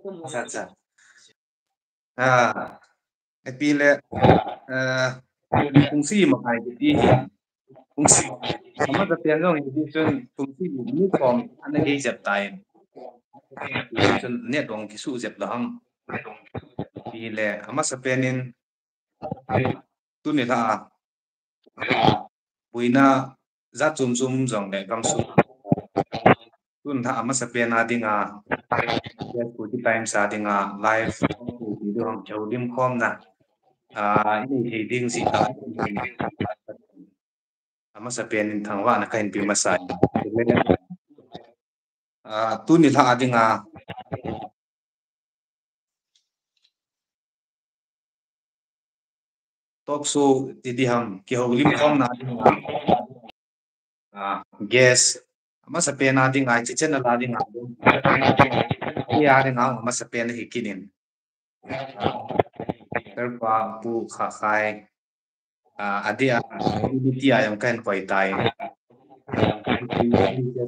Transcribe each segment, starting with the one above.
Acha acha. Epile fungsi makai di fungsi sama tapi yang orang itu pun fungsi ini form anda gay zep time pun net dong kisu zep daham pile ama sepenin tu ni ta puina za zum zum zong le kam su tun ta ama sepen adinga ya ku di time sa adinga live di dong jauh dim kom na ini heading si ta ama sepen thangwa na kain pi masai tu ni ta adinga talk show di ham ki ho lim kom na guess ama sepen adinga chichen na adinga ya adinga ama sepen hikinin terpa pu khakai adia activity ayam kan koi tai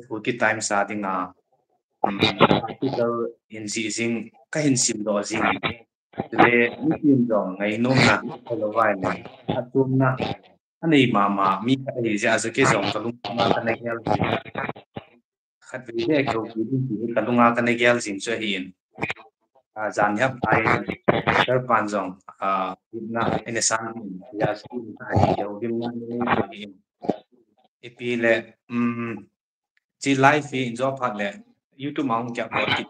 for ki time sa dinga article in zing ka hin sim do zing le ni tim dong ngai nom na hello vai na atum na ani mama mi ka ai ja za ke zong kalung ma ka ne gel khat vi de ko ki di kalunga ka ne gel jing cho hin zan yap ai ter pan zong na ene san ya ski ai yo dim na ni epile chi live fi job hat le youtube ma hong kya ko ki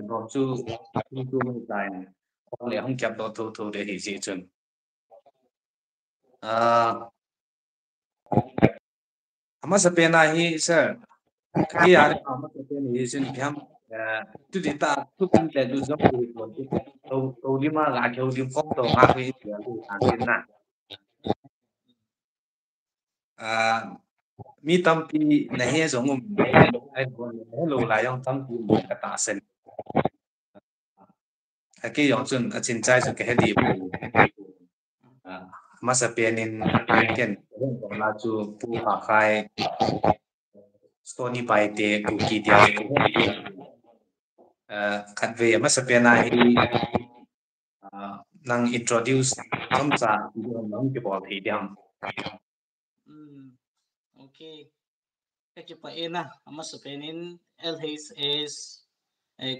ro chu chu mai tai le hong kya do tho de hi ji chun ama sa pe na hi sir ki ya ama sa pe ni jin pyam tu di ta tu kun le du job ku to lima la kyo lim kok to nga fi ya lu an tin na mi tampi na he zong ai bon hello la yong tampi ka ta sen ke yong chun a chin chai su ke hedi masa penin ken la chu pu ka khai stony pai te ku ki dia khat ve masa pena hi nang introduce som cha nang ke bol hi diam okay ke pa ena masa penin LHS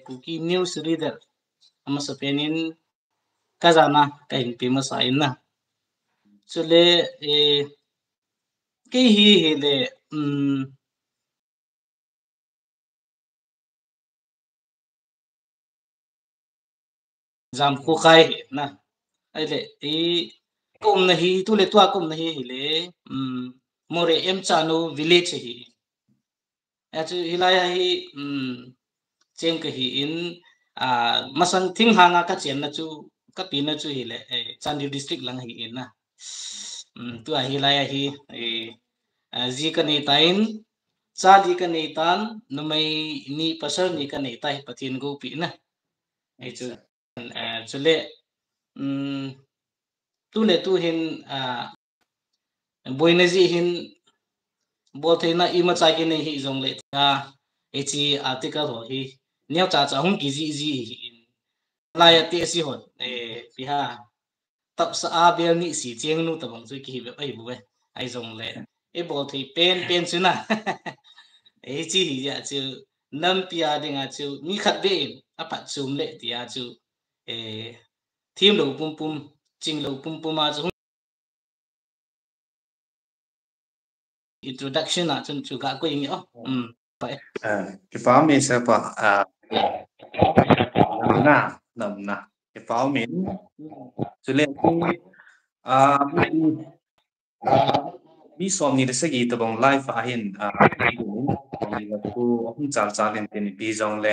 cookie news reader masa penin kazana kain pi masa ina chule ke hi hele jam ko kai na ale kom na hi tu le tua kom na hi hele more em chano village hi achu hilaya hi cheng ka hi in masang thing hanga ka chen na chu ka pi na chu hile Chandigarh district lang hi in na tu a hilaya hi ji ka nei tain cha di ka nei tan numai ni pasar ni ka nei tai pathin go pi na ai chu chule tu le tu hin boina ji hin bo theina ima cha ke nei hi jong le ta echi article ho hi neo cha cha hung ki ji la ya te si hot piha tap sa a bel ni si cheng nu tabang chu ki be ai bu ai jong le e bo thei pen chu na e chi hi ya chu nam pia dinga chu ni khat be a phat chum le tia chu thim lo pum ching lo pum ma chu introduction na chun chu ga ko ing ke pa me sa pa nam na ke pa me chu le mi som ni de se gi to bong live a hin ku hum cha len tin bi jong le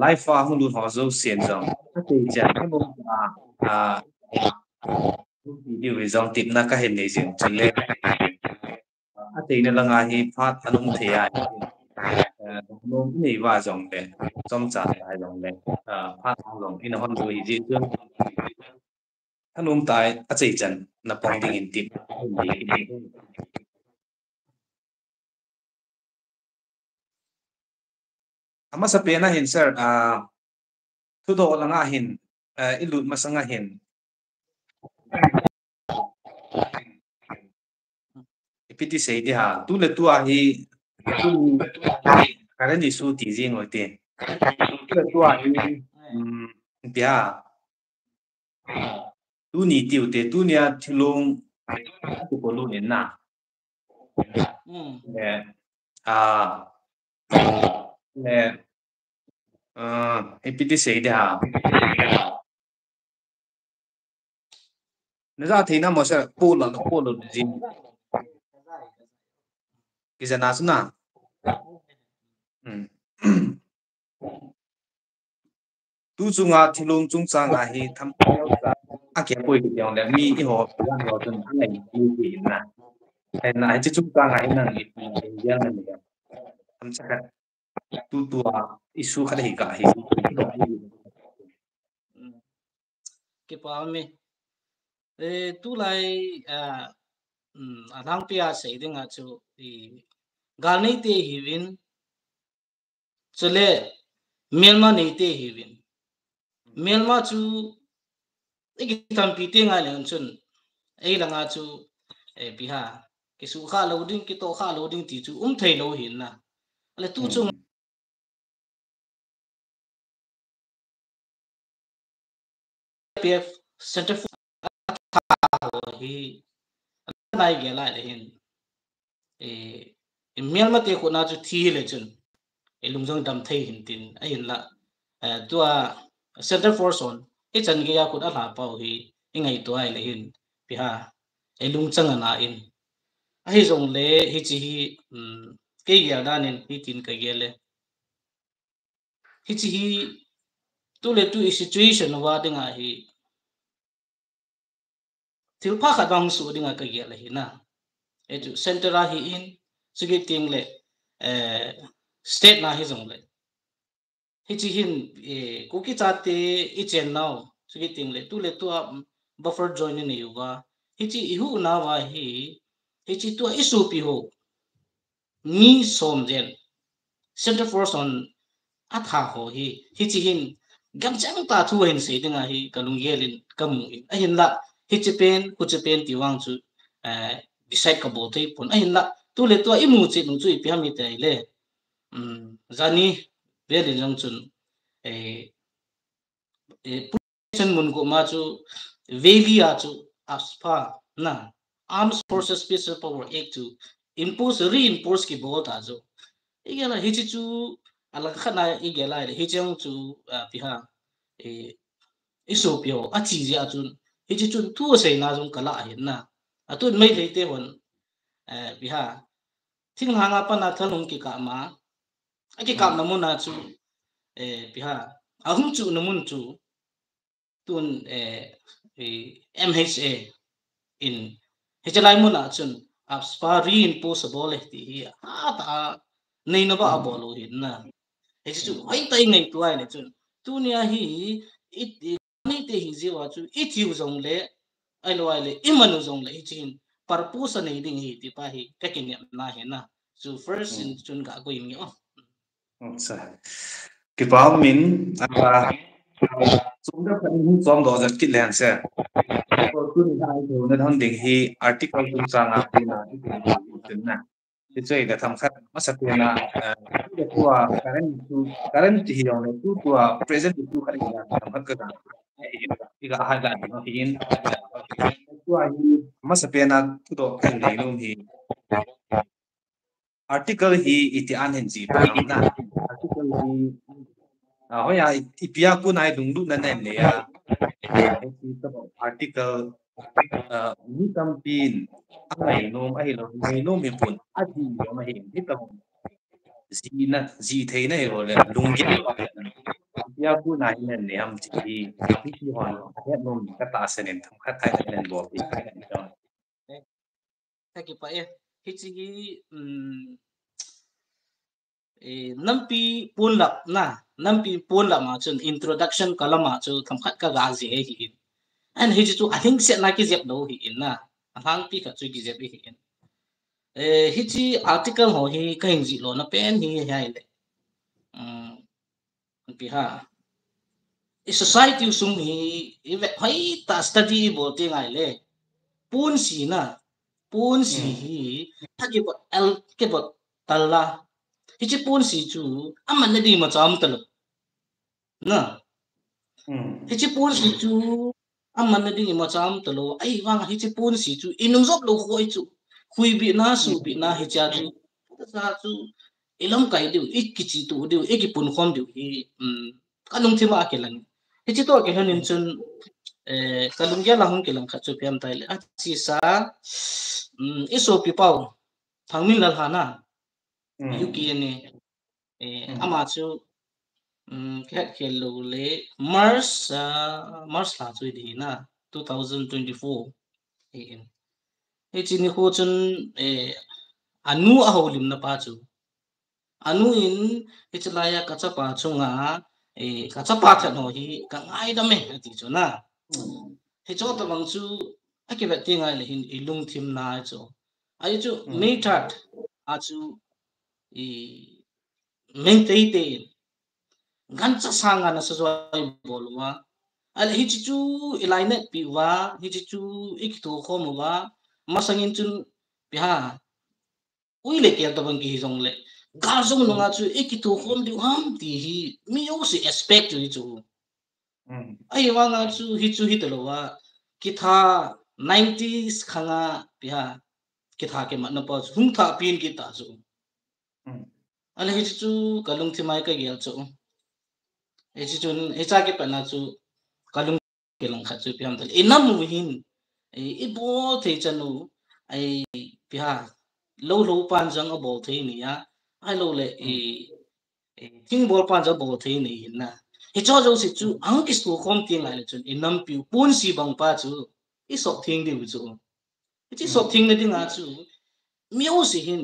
live fa hum lu ho zo sien jong ta te ja mo video vi jong tip na ka hin nei jin chu le a te na langa hi phat anum the ya nom ni wa jong le som cha ai jong le phat jong in hon du hi ji chung anum tai a chei chan na pong ding in tip ama sa pena hin sir thu do langa hin ilut masanga hin ipiti sei di ha tu le tu a hi tu karen di su ti jing oi te tu le tu a hi bia tu ni tiu te tu nia thilung tu ko lu nen na le le ipiti sei di ha nó ra thì nó mà sẽ cô là gì cái giờ nào xuống nào tu chung à thì luôn chung sang à hi tham à cái bồi cái dòng là mi cái họ làm họ chân anh này như thế nào hay là chỉ chung sang à hi năng cái gì này tham chắc tu tu à isu khá là cả hi cái bao mi tu lại đang pia xây dựng à chú gal này te hivin cho lệ Myanmar này te hivin Myanmar chú cái tham pi te ngay lên chun ấy là ngã chú biha cái số khá lâu đinh cái to khá lâu đinh thì chú thấy lâu hiện na là tu chung PF Center for hi này cái lại là hiện Myanmar te ko na chú thi le chun lung jong dam thei hin tin a hin la tua Center for Son cái chân cái ko đã là bao hi ngay tua ai le hin biha lung chang na in a hi jong le hi chi hi cái ya da nen hi tin ka ge le hi chi hi tu le tu situation wa ding a hi til pha kha dang su ding a ka ge le hi na etu center a hi in su ge ting le state na hi jong le hi chi hin ku ki cha te I chen now su ge ting le tu le tu buffer join ni yuwa hi chi ihu na wa hi chi tu isu pi ho ni som jen Center for Son atha ho hi chi hin gam chang ta thu hin se dinga hi kalung yelin kamu a hin la hi chi pen ku chi pen ti wang chu decide ka bo te pon a hin la tu le tu imu chi nu chu I pi mi te le zani ve le jong chun position mun ko ma chu velia chu aspa na Armed Forces Special Power Act to reinforce ki bo ta zo igala hi chi chu ala khana igela hi chang chu piha isopio a chi ja chun hi chi chun thu sei na jung kala hin na atun mai leite hon piha thing hanga pa na thalung ki ka ma aki kam na mun na chu piha ahum chu na mun chu tun MHA in hichalai mun na chun apspa reinforceable ti ta nei na ba abolo hin na he chu ai tai ngai tu ai ne chun tu nia hi it ni te hi je wa chu it yu zong le ai lo ai le imanu zong le chin purpose nei ding hi ti pa hi ka kin na he na so first in chun ga ko imi sa cái bao min chúng ta phải hướng dòng đó rất kỹ lưỡng sẽ tôi cứ hai điều nên hơn định hi article chúng ta là cái là tính nè cái chơi là tham khảo mất sát tiền là cái tua current thì hiểu là tua present itu kan kita tham khảo cái cái hai cái nó thì in tua hi mất sát tiền là tua cái này luôn thì article hi itian hen ji pa na article hi hồi ya ipia ku nai dung du na nen le ya article ni campaign ai nom ai nom hi pun a ji yo ma hi ni ka ji na ji thei na yo le lung ge ipia ku nai nen le am ji ni ki hon ya nom ka ta se nen tham khat thai nen bo pi ta ki pa hi chi nampi punlap na nampi punlap ma chun introduction kalama chu thamkhat ka ga ji hi and hi chu I think se na ki jep do hi in na hang pi ka chu ki jep hi in hi chi article ho hi ka hin ji lo na pen hi hai le piha society sung hi hai ta study bo te ngai le pun si hi thagi bot al ke bot talla hi chi pun si chu aman na di ma cham tal na hi chi pun si chu aman na di ma cham talo ai wang hi chi pun si chu inung zop lo khoi chu hui bi na su bi na hi cha chu sa chu ilam kai diu ik ki chi tu diu ek pun khom diu hi kanung thima ke lang hi chi to ke hanin chun kalung ya lahung ke lang kha chu piam tai le a chi sa iso pi pau thangmin lal hana uk ne ama chu khat khel lo le mars la chu di na 2024 e chi ni ho chun anu a holim na pa chu anu in ichlaya ka chapa chunga ka chapa tha no hi ka ngai da me ti chu na he cho ta bang chu a ke ba ti ngai le hin ilung thim na chu ai chu me that a chu i meng te te gan cha sanga na so bolwa al hi chu ilaine pi wa hi chu ik to khom wa masangin chun pi ha ui le ke ta bang ki jong le gar jong no nga chu ekito khom di ham ti hi mi yo se expect chu ai wa nga chu hi to lo wa ki tha 90s khanga pia ki tha ke ma na pa hung tha pin ki ta chu ale hi chu kalung thi mai ka gel chu e chi chun e cha ke pa na chu kalung ke lang kha chu piam dal enam mu hin e bo the chanu ai pia lo pan jang a bo the ni ya ai lo le thing bol pan jang bo the ni na he cho jo si chu ang ki su khom ti ngai le chun enam pi pun si bang pa chu i sok thing di chu chi sok thing ne ding a chu miu si hin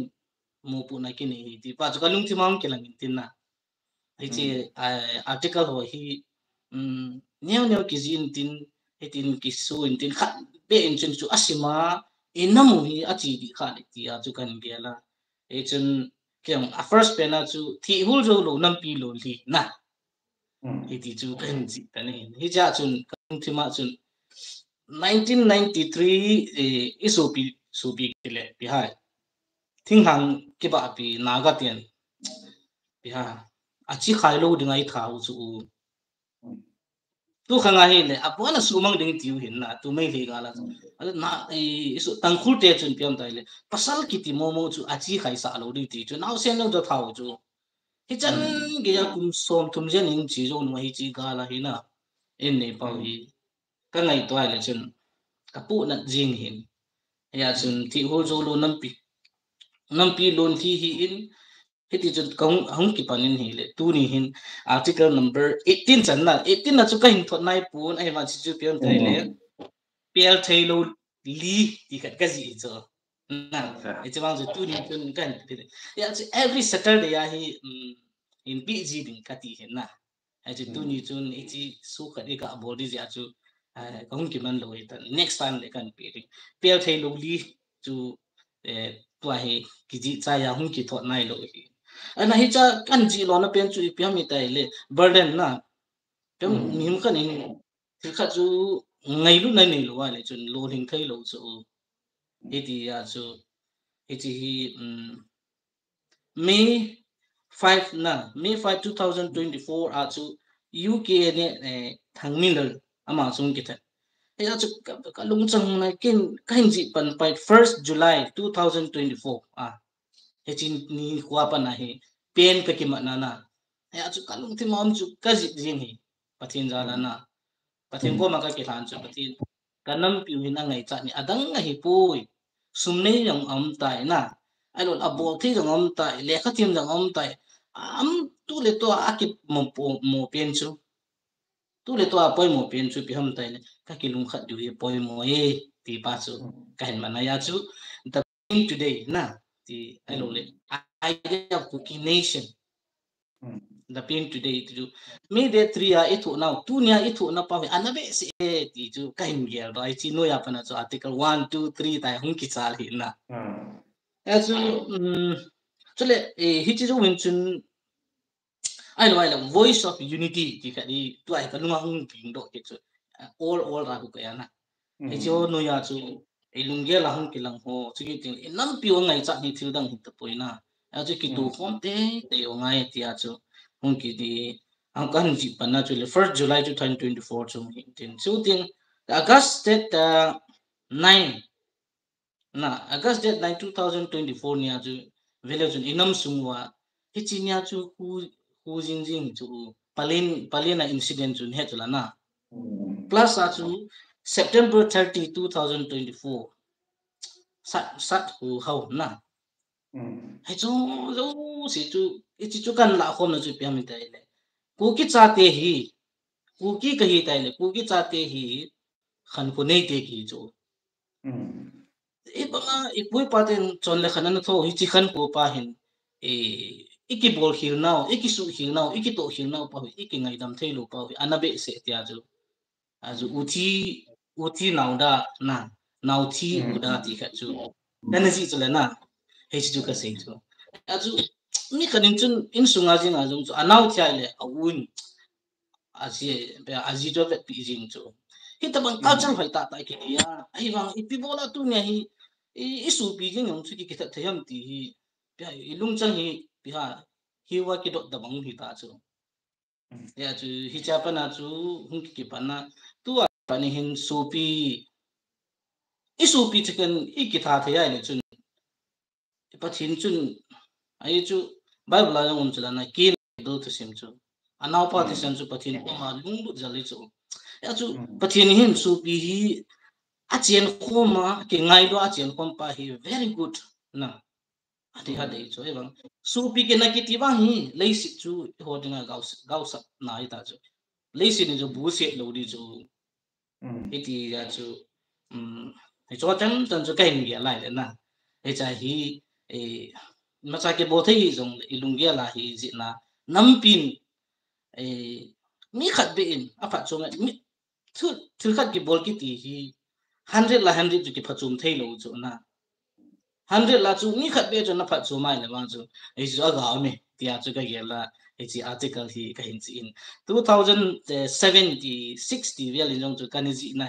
mo pu na ki ni ti pa chu kalung thi mam ke lang tin na hi chi article ho hi neo ki jin tin he tin ki su in tin khat be in chen chu asima enamu hi achi di kha le ti a chu kan ge la e chen kyang a first pena chu thi hul jo lo nam pi lo li na he ti chu kan ji ta ne hi ja chun kan thi ma chun 1993 isopi sopi le pi hai thing hang ki ba pi naga tian pi ha achi khai lo dingai tha u chu tu khanga hi le apona sumang ding tiu hin na tu mai le gala na isu tangkhul te chun piam tai le pasal kiti momo chu achi khai sa lo di ti chu naw sen lo do thau chu hi chan ge ya kum som thum jen in chi jo no hi chi gala hi na en ne pau hi ka ngai to ai le chun ka pu na jing hin ya chun thi ho jo lo nam pi lon thi hi in hiti chun kong hong ki panin hi le tu ni hin article number 18 chan na 18 na chu ka hin thot nai pun ai ma chi chu pion tai le pel thailo li ti khat ka ji cho na e chu bang chu tu ni chun kan ya every saturday ya hi in pg ding ka ti hin na ai chu tu ni chun e chi su khat e ka body ja chu kong ki man lo ta next time le kan pi pel thailo li chu tua hi ki ji cha ya hong ki thot nai lo hi ana hi cha kan ji lo na pen chu piam mi tai le burden na pem nim kan in thi kha chu ngai lu nai nei lo wa le chun lo ling thai lo chu he ti ya chu he chi hi May 5 na May 5 2024 a chu UK ne thangmin lo ama chung ki tha ya chu ka lung chang na kin kain ji pan pai 1st July 2024 he chin ni kwa pa na he pen pe ki ma na ya chu kalung thi mom chu ka ji jing hi pathin jala na pathin ko ma ka ki than chu pathin kanam piu hin ngai cha ni adang hi pui sum nei yang am tai na ai lo abol thi jong am tai le kha tim jong am tai am tu le to akip mo pen chu tu le to apoi mo pen chu pi ham tai le ka ki lung khat du hi poi mo e ti pa chu ka hin ma na ya chu the today na ti ai lo le idea of cooking nation the pin today to me de 3 ya itu now 2 nya itu na pa anabe se ti chu ka hin gel rai chi no ya pa na chu article 1 2 3 tai hung ki chal hi na ya chu chule hi chi ju win chun ai là voice of unity thì cái đi tu ai cái lung hung ping độ cái chỗ all ra cái na ai chỗ noi à chỗ ai lung ge là hung cái lang ho chỗ cái tiếng năm piu ngay chắc đi thiếu đăng hit poi na ai chỗ cái tu phong te yo ngay thì à chỗ hung cái đi ang kan ji pan na chỗ 1st July 2024 chỗ tin chỗ tiếng August date 9 na August date 9 2024 nia chỗ village inam sungwa hichinya chu hu jing chu palin incident chu he chula na plus chu September 30 2024 sat hu hau na he chu zo si chu ichi chu kan la khom na chu pyam tai le ku ki cha te hi ku ki kahi tai le ku ki cha te hi khan ko nei te ki chu e banga e pui paten chon le khanan tho hi chi khan ko pa hin e iki bol hil now iki su hil now iki to hil now pa iki ngai dam thei lo pa anabe se tia ju azu uthi now da na now thi uda ti kha chu energy chule na he chu ka se chu azu mi khanin chun in sunga jing azum chu anau thai le awun azi to vet pi jing chu hi ta bang culture phai ta ta ki ya ai bang ipi bola tu ne hi isu pi jing yong chu ki ta thayam ti hi pya ilung chang hi piha hi wa ki dot da bang hi ta chu ya chu hi cha pa na chu hung ki pa na tu a pa ni hin su pi isu pi chicken I ki tha thaya ni chun pa thin chun ai chu bible la yong chu la na ki do tu sim chu anau pa ti san chu pa thin ko ma lung du jali chu ya chu pa thin hin su pi hi a chen khoma ki ngai do a chen khom pa hi very good na ati ha dei chu ebang su pi ke na ki ti bang hi lei si chu ho dinga gaus na hi ta chu lei si ni chu bu se lo di chu iti ya chu he cho tan chu kai ngi lai le na he cha hi e ma cha ke bo thei jong ilung ya la hi ji na nam pin e mi khat be in a pha chu mi thu khat ki bol ki ti hi 100 la 100 chu ki pha chum thei lo chu na 100 la chu mi khat be chu na pha chu mai le bang chu e chu aga me tia chu ka ye la e chi article hi ka hin chi in 2070 60 real in jong chu kan ji na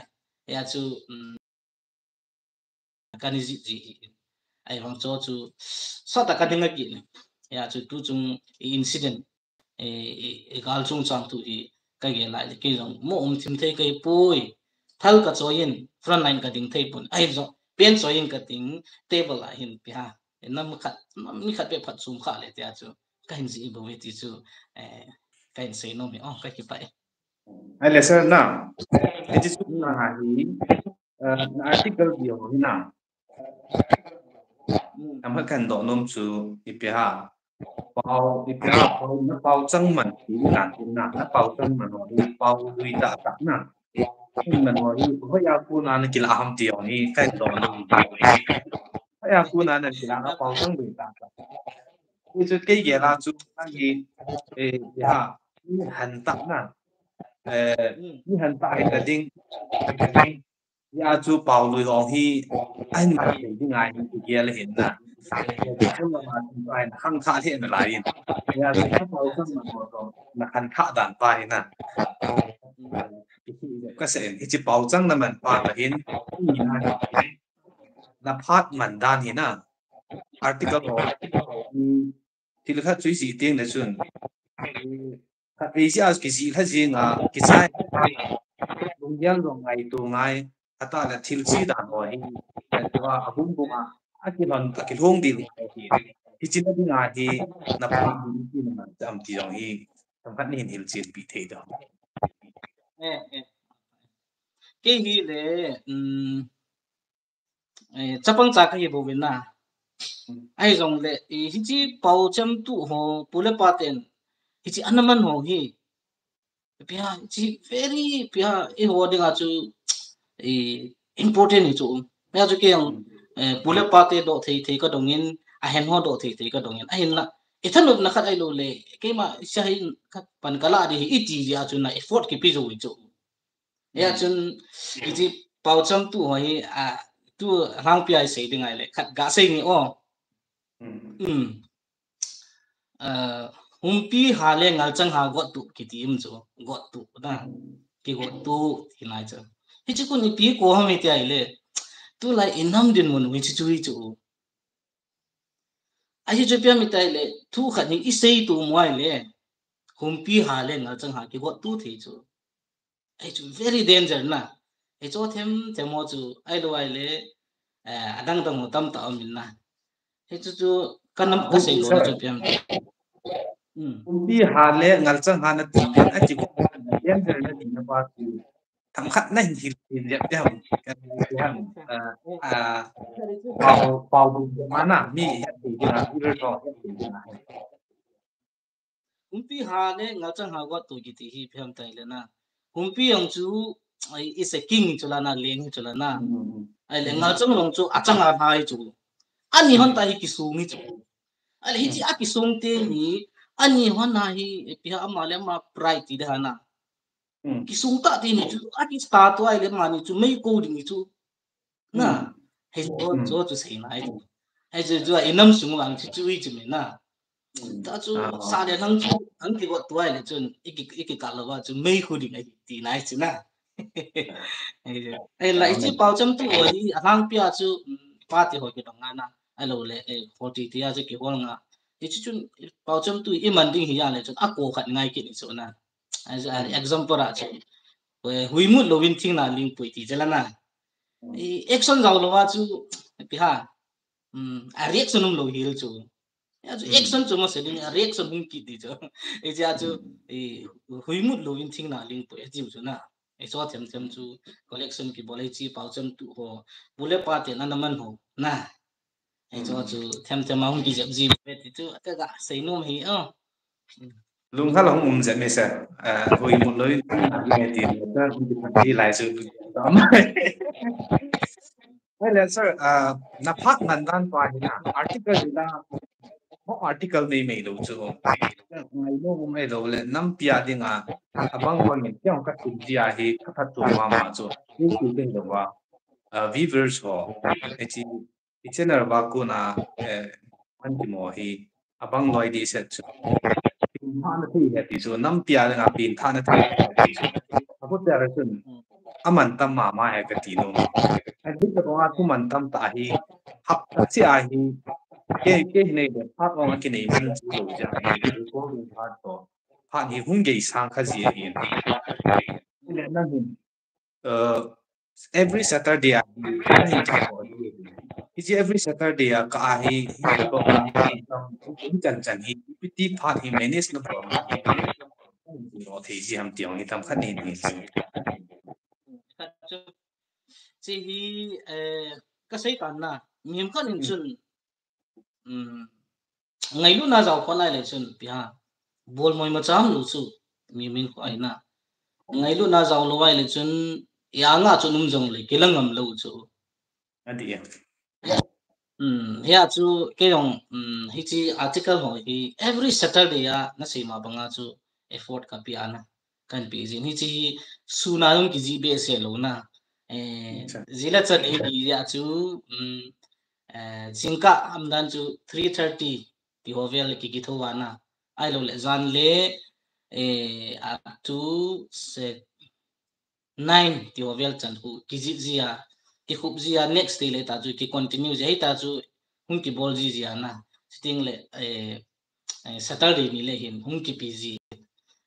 ya chu kan ji ji ai bang cho chu sa ta ka ding ki ya chu tu chung incident e gal chung chang tu hi ka ye la ki jong mo thim thei kai pui thal ka choin front line ka ding thei pun ai jong pen choin ka ting table la hin pi ha nam khat mi khat be phat sum kha le tia chu ka hin ji bo ti chu ka hin sei no mi ka ki pai ai le sir na e ji su na ha hi na article bi ho na am ha kan do nom chu ipi ha pau ipi ha pau na pau chang man hi kan na pau chang man ho hi pau lui ta ta na mình nói hơi áo cuốn anh kia là ham tiêu ni cái đó nó hơi áo cuốn anh kia là bao nhiêu người ta cái chút cái gì là chút anh cái ya ni hành tắc na ni hành tắc cái đinh ya chút bao lui đó thì anh mà cái đinh ai thì kia là hiện na không mà anh khăng khát hiện là lại ya chút bao nhiêu mà nó hành khát đàn bài na cái sẽ chỉ bảo障là mình phát là hiện là phát mình đàn hiện na article thì là khác suy tiếng là chuyện khác Asia cái gì khác gì ngà cái sai đông dân rồi ngày tu ngày ta là thiếu chi đàn rồi thìว่าหุ่นบุกcái lần cái hông đi thì chỉ là cái ngà thì là phải đi mà làm thì rồi thìทำให้เห็นเห็นจีนปีเทดอ่ะcái hi le chapang cha ka hi bo win na ai jong le hi chi pau cham tu ho pule paten hi chi anaman ho hi pia chi very pia e ho ding a chu important ni chu pia chu ke pule pate do thei thei ka dongin a hen ho do thei thei ka dongin a hin na ithanut na khat ai lo le ke ma sha hin pan kala di hi ti ya chu na effort ki pi zo wi chu ya chun iti pau cham tu hoi tu rang pi ai sei dingai le khat ga sei ni o humpi hale ngal chang ha got tu ki tim chu got tu na ki got tu hinai chu hi chu kun pi ko ha mi ti ai le tu lai inam din mun wi chu chu ai chu pia mi tai le thu khat ni i sei tu moi le humpi hale ngal chang ha ki got tu thi chu ai chu very danger na ai cho them mo chu ai lo ai le adang dang tam ta min na ai chu kanam ka sei lo chu pia Umpi hale ngal chang hana tin a chi ko yan der na din ba tu tham khat na hin hin ya ya kan han pau mana mi ya ti na ir to humpi hale ngal chang ha got tu ki ti hi pham tai le na humpi yang chu ai is a king chula na leng chula na ai le ngal chang long chu achang a hai chu ani hon ta hi ki su mi chu ai hi chi a ki sung te ni ani hon na hi pi ha ma le ma pride ti da na ki sung ta ti ni chu a ki sta to ai le ma ni chu mei ko ding ni chu na he zo chu sei na ai chu inam sung ang chu chu chu me na ta chu sa le nang chu ang ki got tuai le chun iki ka lo wa chu mei khu ding ai ti nai chu na ai lai chi pau cham tu hi hang pia chu pa ti ho ki dong na ai lo le 40 ti a chu ki hol nga ti chu chun pau cham tu i man ding hi ya le chun a ko khat ngai ki ni chu na ai example a chu hui mu lo win thing na ling pui ti jala na i action gaw lo wa chu pi ha a reaction lo hil chu action chu mo se ding reaction hung ki ti chu e ja chu e hui mu lo win thing na ling pui ji chu na e so them chu collection ki bolai chi pau cham tu ho bule pa te na naman ho na e so chu them ma hung ki jap ji ti chu ka ga sei nom hi lung ha long zat me sa hoi mu loi me ti ta ti lai su ai le sir na phak nan dan pa ni na article ni na mo article nei me lo chu ngai no me lo le nam pia dinga abang ko ni kyang ka tin dia hi ka that tu ma ma chu ni ti den do wa viewers ho echi ichenar ba ko na an ki mo hi abang loi di set chu thana thi he ti chu nam pia dinga pin thana thi ti chu abu ta ra chun aman tam ma ma he ka ti no ai dik ko nga ku man tam ta hi hap chi a hi ke nei de phat ong ki nei man chu lo ja ko lu phat to phat hi hung ge sang kha ji hi le na hin every Saturday is every Saturday ka hi ko chan chan hi piti phat hi manage na pro no thei ji ham tiang ni tam khat ni ni chi hi ka sei kan na miem kan in chun ngai lu na jaw khonai le chun pia bol moi ma cham lu chu mi min ko ai na ngai lu na jaw lo wai le chun ya nga chu num jong le kilangam lo chu adi ya chu ke yong hi chi article ho hi every Saturday ya na sei ma banga chu effort ka pi ana kan pi jin hi chi su na yong ki ji be se lo na zila chan e di ya chu jingka amdan chu 3:30 ti hovel ki thowa na ai lo le zan le up to se 9 ti hovel chan hu ki ji ya ki khup ji ya next day le ta chu ki continue je ta chu hung ki bol ji ya na sting le Saturday ni le hin hung ki pi ji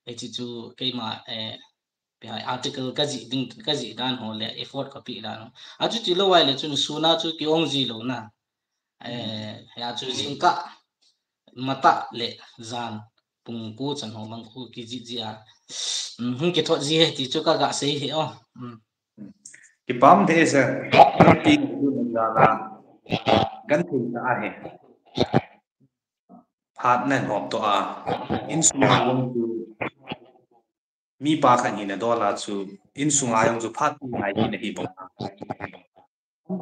e chi chu ke ma article ka ji dan ho le effort ka pi dan a chu ti lo wai le chu suna chu ki ong ji lo na ya chu jingka mata le zan pung ku chan ho mang khu ki ji ya hung ki thot ji he ti chu ka ga sei he ki pam the sa nam pi du na la gan thi na a he phat na hop to a in suma yong chu mi pa khan ni na do la chu in suma yong chu phat ngai ni na hi bo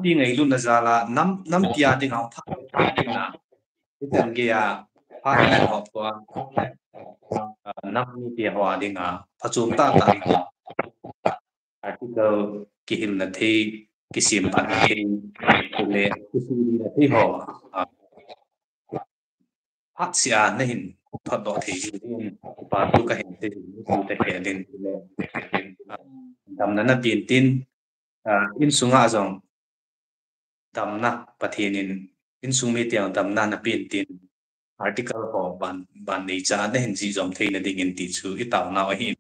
pi ngai lu na za la nam pia ding au phat na itan ge ya phat na hop to a nam mi pia ho ding a phachum ta ta article ki hil na the ki sim phat na the le ki su na the ho phat sia na hin thật đó thì và tu cái hình thì tu cái hệ lên đầm nana tiền tin in sunga dòng đầm na bắt hiện in sung mi tiếng đầm na na tiền tin article ho ban nei cha na hin ji dòng thei na ding in ti chu i tau na hi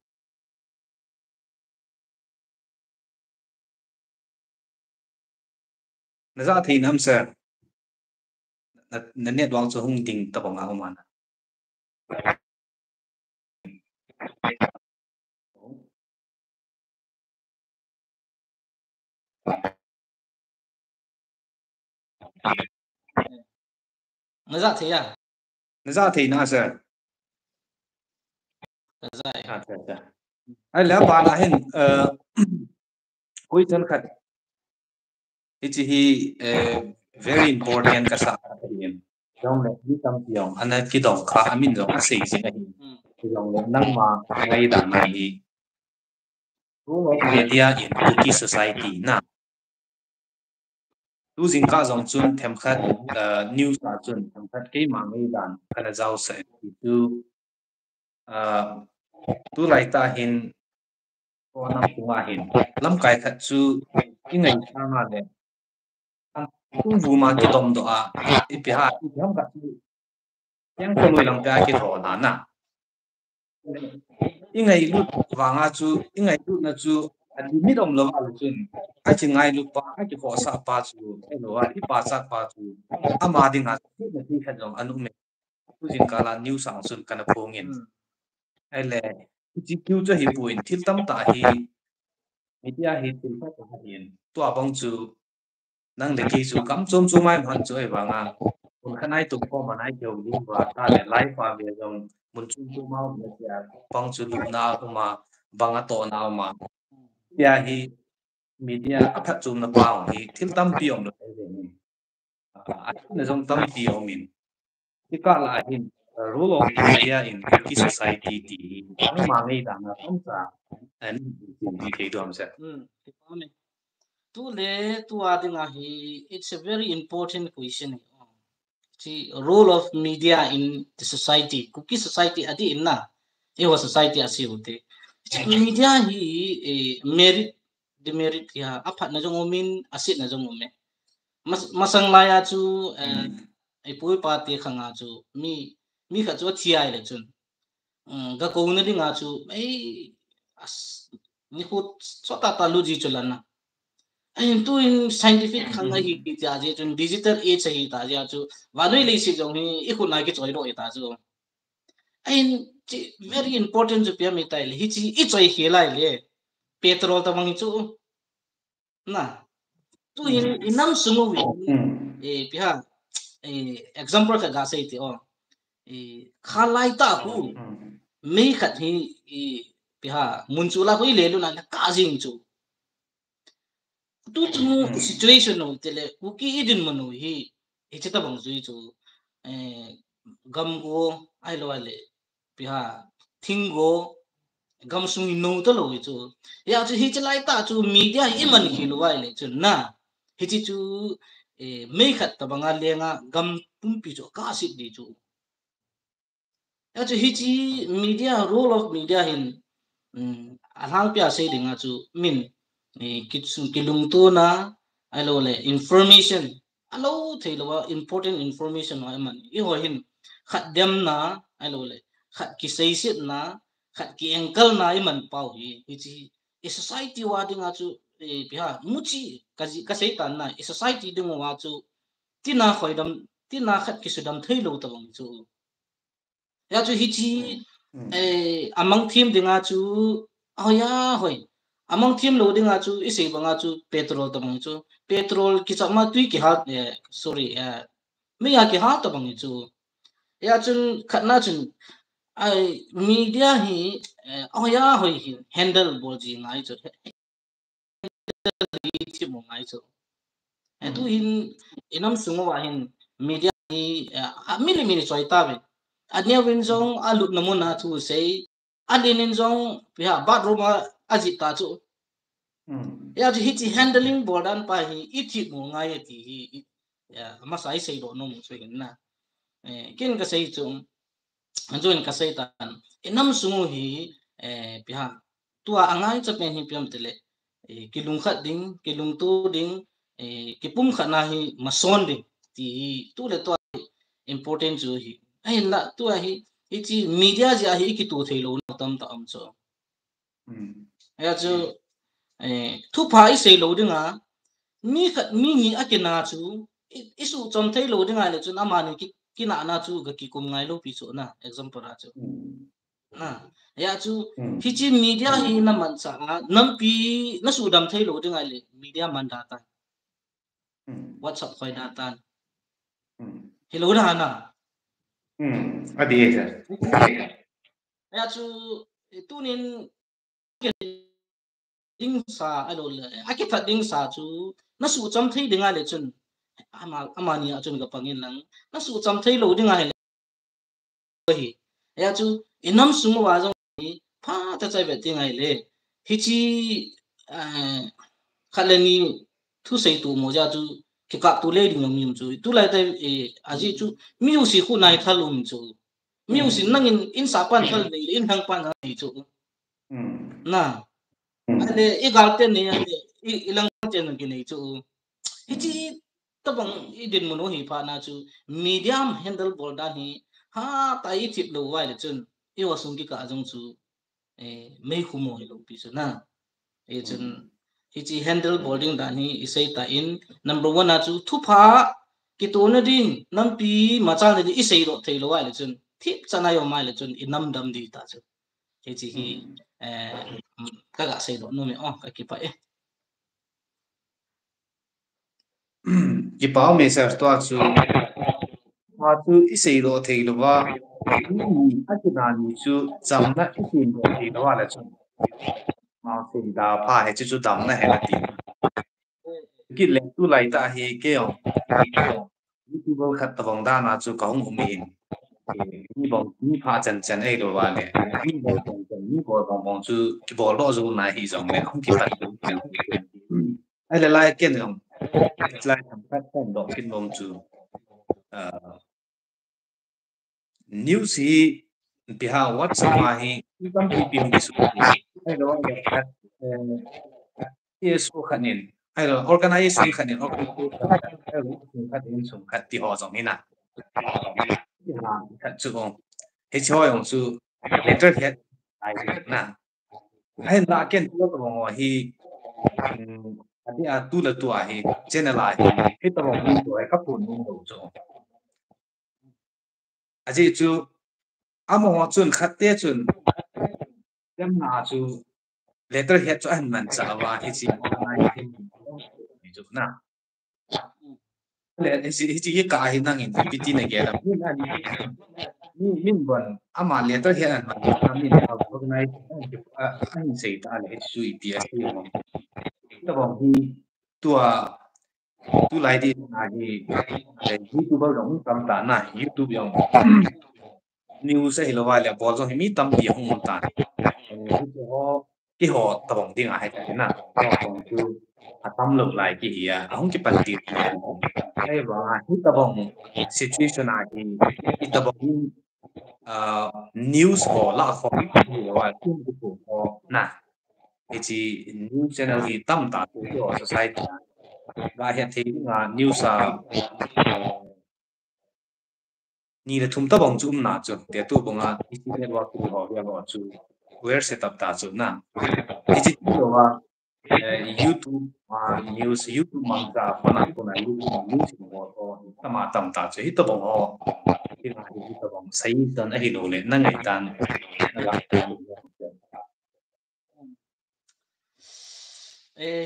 na za thei nam sa na net wang chu hung ding ta bang a man nó ra thế à na za thei na sa Right. ai la ba na hin question khat ichi hi very important ka sa hin dong le ni tam tiong ana ki dong kha amin dong a sei se hi ki dong le nang ma ngai da na hi role of media in cookie society na tu jing ka jong chun them khat news ta chun them khat ke ma ngai dan kana jaw se tu tu lai ta hin ko nam kunga hin lam kai khat chu ingai sa ma le tu vu ma ki dom do a ipi ha ipi ham ka chu yang ko loi lang ka ki tho na na ingai lu wa nga chu ingai lu na chu adi mi dom lo ma lu chun a chi ngai lu pa a ki ko sa pa chu e lo wa i pa sa pa chu ama ding ha ti na ti khat jong anu me tu jin kala news sang sun kana phongin ai le chi kyu cho hi puin thil tam ta hi media hi tin pa ta hin to abang chu nang de ki chu kam chom chu mai man chu e wa nga kun khanai tu ko manai kyo li wa ta le live pa be jong mun chu chu mau me ya pang chu lu na ma banga to na ma ya hi media aphat chum na pa hi thil tam pi om lo ni a na jong tam pi om min ki ka la hin role of media in cookie society ti ang ma ngai da na tam sa an di thei do am sa tu le tu ading ahi it's a very important question the role of media in the society cookie society adi inna e was society asi hote media hi merit demerit ya aphat na jong min asit na jong me masang laya chu ai pui pa te khanga chu mi kha chu thiai le chun ga ko na dinga chu ai as ni khut sota ta lu ji chulana ai tu in scientific khanga hi ja je chun digital age hi ta ja chu wa noi le si jong hi i khu na ki choi ro ta chu ai very important chu pia mi tai le hi chi i choi hi lai le petrol ta mang chu na tu inam sungu wi pia example ka ga sei ti o khalai ta ku me khat hi pia mun chu la hoi le lu na ka jing chu tu chu situation no tele ku ki idin manu hi chita bang zui chu gam go ai lo le pia thingo gam sung no to lo chu ya chu hi chlai ta chu media i man hi lo wai le chu na hi chi chu me khat ta banga lenga gam pum pi chu ka sit di chu ya chu hi chi media role of media hin ahang pia sei dinga chu min kitsun kilung to na alo le information alo thailo important information wa man I ho hin khat dem na alo le khat ki sei sit na khat ki ankle na I man pau hi chi a society wa dinga chu pia muchi ka sei tan na a society ding wa chu tina khoidam tina khat ki sudam thailo ta bang chu ya chu hi chi among team dinga chu ya hoi among team lo dinga chu ise banga chu petrol ta bang chu petrol ki chama tui ki ha sorry me ya ki ha ta bang chu ya chun khatna chun ai media hi ya hoi hi handle bol ji ngai chu chi mo ngai chu tu hin inam sungo wa hin media hi mili choi ta be ania win jong alut namuna thu sei adinin jong pia bathroom ajita chu ya ji hiti handling bordan pa hi ithi mo ngai ti hi ma sai sei do no mo sei na kin ka sei chu anjoin ka sei tan enam sungu hi piha tua angai chapen hi piam tele kilung khat ding kilung tu ding kipum khana hi mason ding ti tu le to important chu hi ai la tu hi chi media ja hi ki tu thelo na tam ta am cho ya chu thu phai sei lo dinga mi khat mi ni akina chu isu chom thei lo dinga le chu na ma ni ki na na chu ga ki kum ngai lo pi chu na example ra chu na ya chu hi chi media hi na man sa nam pi na su dam thei lo dinga le media man data WhatsApp khoi data hello na na adi sir ya chu tunin ding sa alo le akita ding sa chu na su chom thei dinga le chun amani a chun ga pangin lang na su chom thei lo dinga le hi ya chu inam sumu wa jong ni pha ta chai be tinga le hi chi khalani thu sei tu mo ja chu ki ka tu le ding mi chu tu lai tai aji chu music khu nai thalum chu music nangin in sa pan thal nei in hang pan ni chu na ale i galte ne ale ilang chen ki nei chu hi chi tabang i din mo no hi pha na chu medium handle bol da ni ha tai tip lo wa le chun i wa sung ki ka jong chu mei khu mo lo pi chu na e chun hi chi handle boarding da ni isai ta in number 1 na chu thu pha ki to na ding nam pi ma cha ni isai ro thei lo wa le chun thip chana yo mai le chun inam dam di ta chu hi chi hi ka ga sei do no me ka ki pa ki pao me sir to chu ma chu isei ro thei lo wa ni akina ni chu chamna isei ro thei lo wa la chu ma se da pha he chu dam na he na ti ki le tu lai ta he ke yo YouTube khat ta bang da na chu ka hung mi ni bang ni pha chan chan ai lo wa le ni bo chan chan ni bo bang bang chu ki bo lo zu na hi zong le hung ki pat ai le lai ken yong lai tham pat tom do kin bom chu news hi biha WhatsApp ma hi tam pi pim ki su ai lo le khat yes ko khanin ai lo organization khanin organization khanin sum khat ti ho zong ina khat chu ong he choi ong chu letter head ai na ai na ken tu ko ngo hi adi a tu la tu a hi channel a hi to ong tu ai ka pun ni do chu aji chu amo chun khat te chun dem na chu letter head chu an man cha wa hi chi ni chu na le hi chi ka hi nang in piti na ge la min bon ama letter head an man cha min organize an sei ta le chu i pi a hi mo ta bang hi tua tu lai di na hi YouTube rong tam ta na YouTube yong news ai lo wa le bol so mi tam pi hong ta ki ho ta bang ding a hai ta na bang chu a tam lo lai ki hi a hong ki pan ti ai ba hi ta bang situation a ki ta bang news ho la ho lo wa kin ku ho na chi news channel hi tam ta tu yo society ga hiện thì news ni le thum ta bang chu na chu te tu bonga isi network tu ho ya lo chu where setup ta chu na isi tu wa YouTube news YouTube mang ta pana pana YouTube news mo to tama tam ta chu hi ta bang ho hi na hi ta bang sai tan a hi lo le na ngai tan la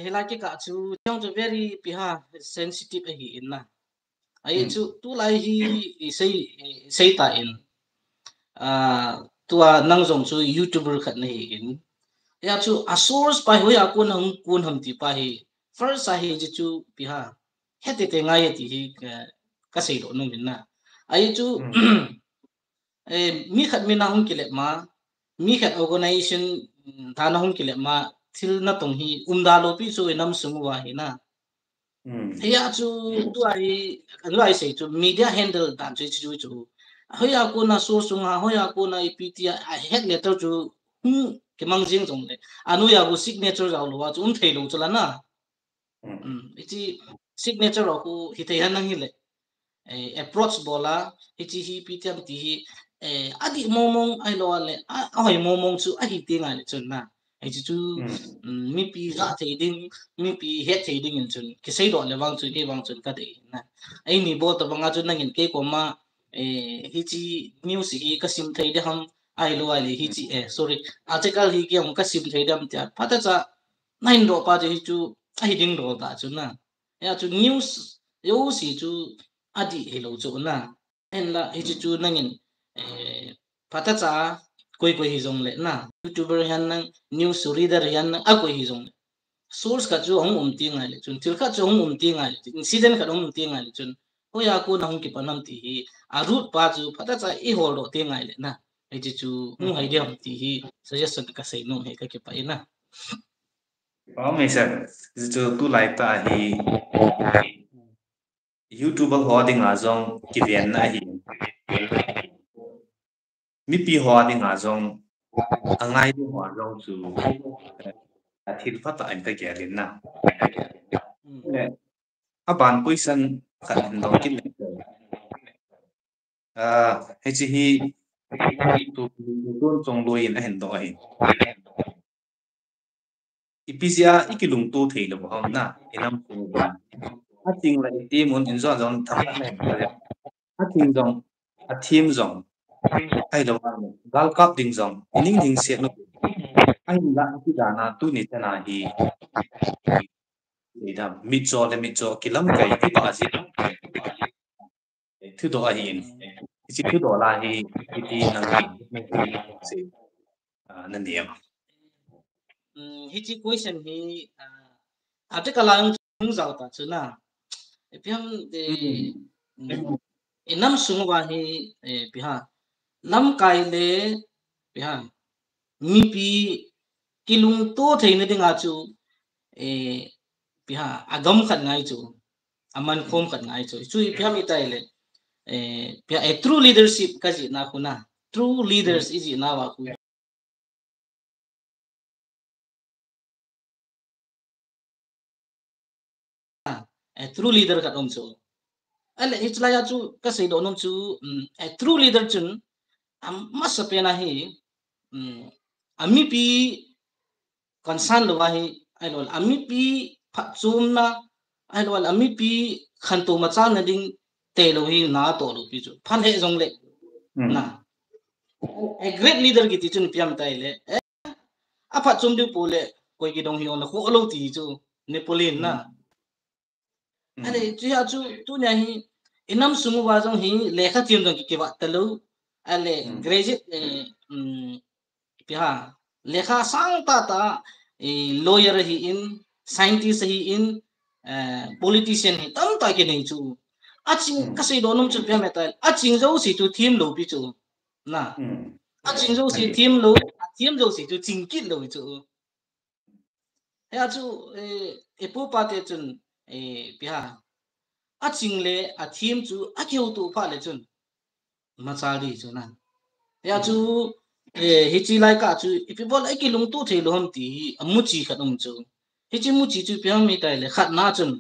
hela ki ka chu trong chu very piha sensitive hi in na ai chu tu lai hi sei ta in tua nang zong chu YouTuber khat na hi in ya chu a source pa ho ya kun ham ti pa hi first a hi chu piha hete te ngai ti hi ka sei do no min na ai chu mi khat mi na hong ki le ma mi khat organization tha na hong ki le ma thil na tong hi umda lo pi chu enam sung wa hi na ya chu tu ai sei chu media handle dan chu hoi aku na so sunga hoi aku na ipt head letter chu ke mangjing jong le anu ya gu signature jaw lo wa chu thei lo chala na ichi signature aku hi thei han nang hi le approach bola ichi hi ptm ti hi adi momong ai lo le ai momong chu a hi ti ngai le chun na ichi chu mi pi za thei ding mi pi head thei ding in chun ke sei do le wang chu ke wang chun ka de na ai ni bo to banga chu nang in ke ko ma hichi news hi ka sim thei de ham ai lo ai hichi sorry article hi ke ka sim thei dam tia phata cha nine do pa hi chu ai ding do ta chu na ya chu news yo si chu adi hello chu na en la hichi chu nangin phata cha koi koi hi jong le na youtuber han nang news reader han nang a koi hi jong source ka chu hong ti ngai le chun til ka chu hong ti ngai le incident ka hong ti ngai le chun hoya ko na hong ki panam ti hi a root pa chu phata cha i hol do ti ngai le na ai chu hong hai dia ti hi suggestion ka sei no he ka ke pa ina mấy sao giờ tu lại ta hi YouTube ho ding a zong ki vian na hi mi pi ho ding a zong angai di ho zong chu a thil phát ta anh cái kia lên na a ban question kan hin dong kin hay chi hi tu tu chong loi in a hin do hi ipisia ikilung tu thei lo ho na inam pu ba a ting la ti mun in zon zon tham na a ting zong a thim zong ai lo gal kap ding zong ining ding se no ai la ti da na tu ni ta na hi da mi cho kilam kai ti ba ji thu do a hin chi thu do la hi ti nang se nan dia hichi question hi article lang chung zau ta chu na piam de enam sung wa hi piha lam kai le piha mi pi kilung to thein dinga chu piha agam khat ngai chu aman khom khat ngai chu chu piam i tai le piha a true leadership ka ji na khuna true leaders is na wa ku a true leader khat om chu ale hitla ya chu ka sei do nom chu a true leader chun mas pena hi ami pi concern lo hi ai lo ami pi pha chum na ai lo ami pi khan to ma cha na ding te lo hi na to lo pi chu phan he jong le na a great leader ki ti chun piam tai le a pha chum du pu le koi ki dong hi on ko lo ti chu Napoleon na ale chu ya chu tu nya hi inam sumu wa jong hi lekha tim dong ki wa ta lo ale graduate piha lekha sang ta lawyer hi in scientist hi in politician hi tam ta ke nei chu aching ka sei do nom chu pya metal aching zo si tu thim lo pi chu na aching zo si thim zo si tu ching kit lo chu ya chu pu pa te chun piha aching le a thim chu a keu tu pha le chun ma cha ri chu na ya chu hichi lai ka chu ipi bol ai ki lung tu thei lom ti amuchi khatum chu hichi muchi chu pyam mi tai le khat na chun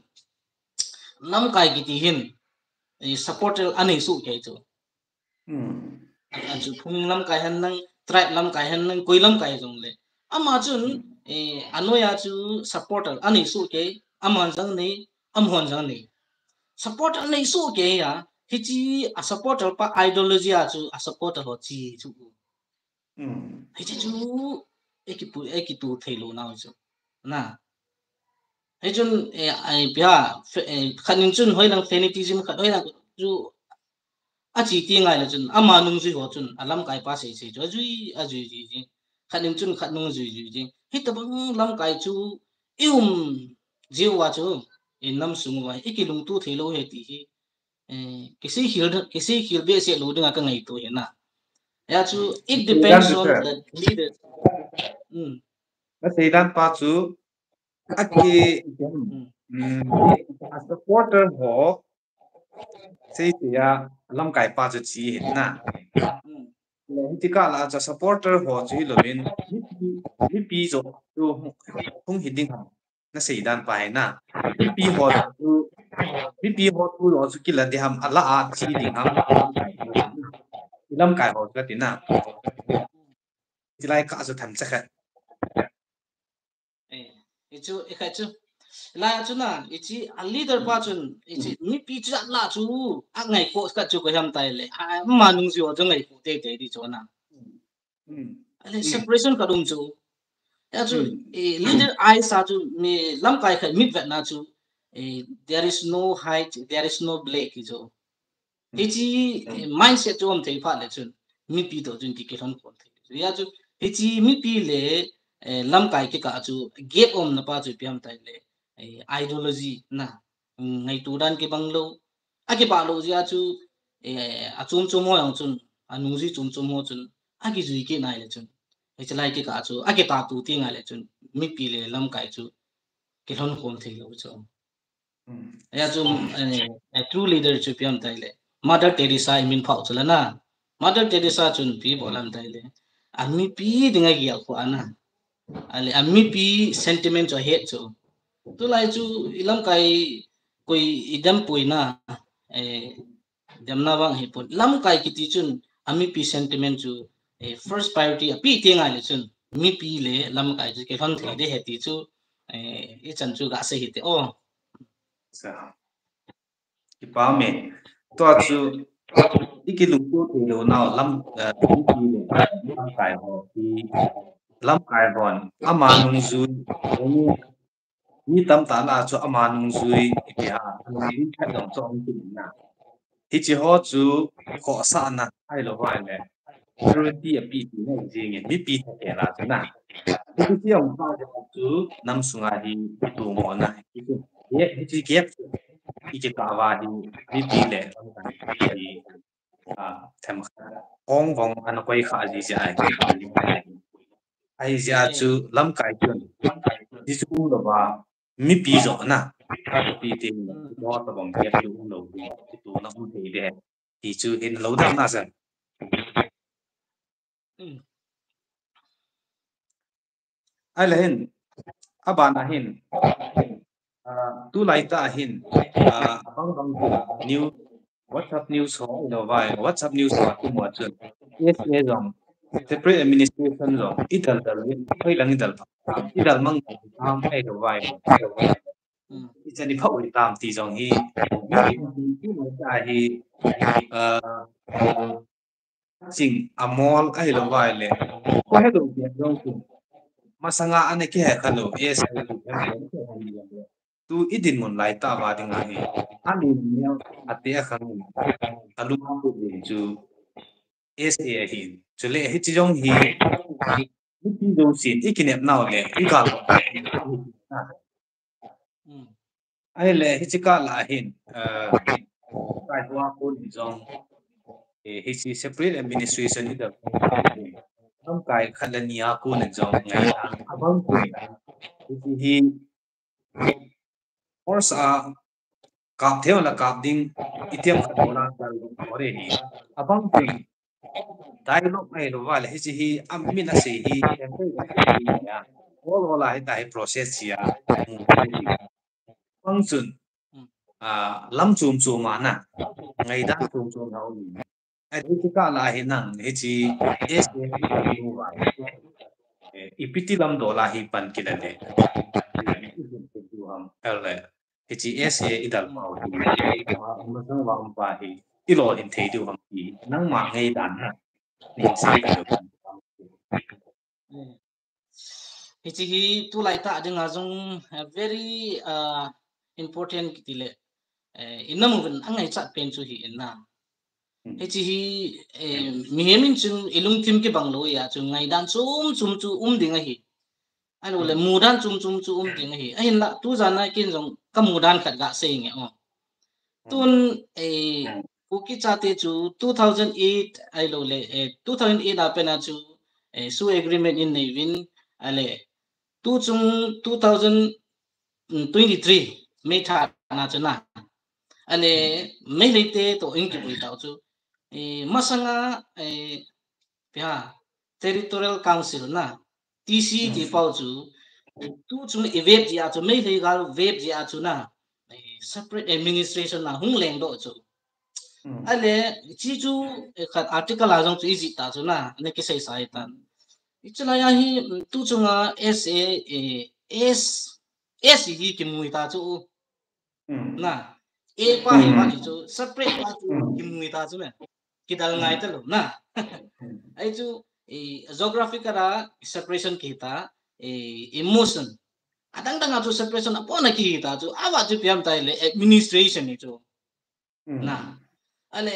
nam kai ki ti hin supporter ani su ke chu chu phung lam kai han nang tribe lam kai han nang koi lam kai jong le ama chun anoya chu supporter ani su ke aman jang ni amhon jang ni supporter ani su ke ya hichi a supporter pa ideology a chu a supporter ho chi chu hay chứ eki tu thầy lô nào chứ na hay chun ai bia khanin chun hoi lang fanatism khat hoi lang chu a chi ti ngai la chun ama nung ji ho chun alam kai pa sei sei chu jui ji khanin chun khat nung jui ji hit bang lam kai chu jiu wa chu in nam sung wa eki lung tu thei lo he ti hi kisi hil be se lo ding ka ngai to he na ya chu it depends on the leader nó xây đan pa chu a ki a supporter ho sei tia lam kai pa chu chi hin na le ti ka la cha supporter ho chu lovin mi pi zo tu hung hiding na sei dan pa na mi pi ho tu mi pi ho tu lo chu ki la de ham ala a chi ding ham lam kai ho ka ti na ti lai ka chu tham cha kha itu itu la chu na ichi a leader pa chun ichi mi pi chu la chu a ngai ko ka chu ko ham tai le ma nung ju chu ngai ko te te di chu na ale separation ka dum chu ya chu leader I sa chu me lam kai khai mit vet na chu there is no height there is no black chu ichi mindset chu am thei pha le chun mi pi to chun ki ke thon ko thei ya chu ichi mi pi le lam kai ke ka chu gap om na pa chu piam tai le ideology na ngai tu dan ke banglo a ke ba lo ja chu a chum chum mo yang chun anu ji chum chum mo chun a ki ju ke nai le chun e chlai ke ka chu a ke ta tu ti ngai le chun mi pi le lam kai chu ke thon khom thei lo chu ya chu true leader chu piam tai le Mother Teresa I min phau chula na Mother Teresa chun pi bolam tai le a mi pi dinga gi ko ana ale a mi pi sentiment cho het chu tu lai chu ilam kai koi idam puina jamna bang he pon lam kai ki ti chun ami pi sentiment chu first priority a pi tenga le chun mi pi le lam kai chu ke thon the de he ti chu e chan chu ga se hi te o sa ki pa me to chu iki lu ko te lo na lam ki le lam kai ho ki lam kai bon ama nung zu ni tam ta na chu ama nung zu ki ha nung din khat dong chong ki na hi chi ho chu ko sa na ai lo wa le priority a pi ti na ji nge mi pi ta ke la chu na hi chi ông pa chu nam sunga hi tu mo na hi chi gap iki ka wa hi mi pi le hi tham ong vong an koi kha ji ja ai ja chu lam kai chun ji chu lo ba mi pi zo na ka pi ti mo ta bong ke tu lo tu na u te de ti chu in lo da na sa ai la hin abana hin tu lai ta hin bang new WhatsApp news ho no vai WhatsApp news ho tu mo chun yes zong separate administration zong idal dal hoi lang idal idal mang am ai do vai ichani phau tam ti zong hi ta hi ching amol ai lo vai le ko he do bi zong masanga ane ke ha khalo yes tu idin mon lai ta ba ding hi ani ne ate khang alu ko chu sa hi chu le hi chi jong hi ti do sin ikinep naw le ikal ai le hi chi ka la hin kai wa ko ni jong hi chi separate administration hi da am kai khalania ko ni jong ngai abang hi course kap theo là kap ding itiam khona dal ore hi abang ti dialogue ai lo wala hi hi amin na se hi ya all wala hi ta hi process ya function lam chum chum ma na ngai da chum chum na ni ai ti ka la hi nang hi chi es ni wa ipiti lam do la hi pan ki da de hi sa idal ma ma sang wa pa hi ilo in thei du ham hi nang ma ngai dan na ni sai hi tu lai ta ding a jong very important ki le inam gun angai chat pen chu hi na hi mi hemin chung ilung tim ke banglo ya chu ngai dan chum chu ding a hi ai lo le mudan chum chu ding a hi ai la tu za na kin jong ka mudan khat ga se nge o tun kuki chate chu 2008 ai lo le 2008 a pena chu su agreement in nevin ale tu chung 2023 me tha na chana ale mai leite to inki bui tau chu masanga pia territorial council na TC ti pau chu tu chu evep ji a chu mai legal vep ji a chu na separate administration na hung leng do chu ale chi chu khat article a jong chu iji ta chu na ne ki sai sai tan ichla ya hi tu chu nga s hi ki mui ta chu na e pa hi ma chu separate pa chu ki mui ta chu na ki dal ngai ta lo na ai chu geography kara separation kita emotion adang dang chu separation apona ki ta chu awa chu piam tai le administration ni chu na ale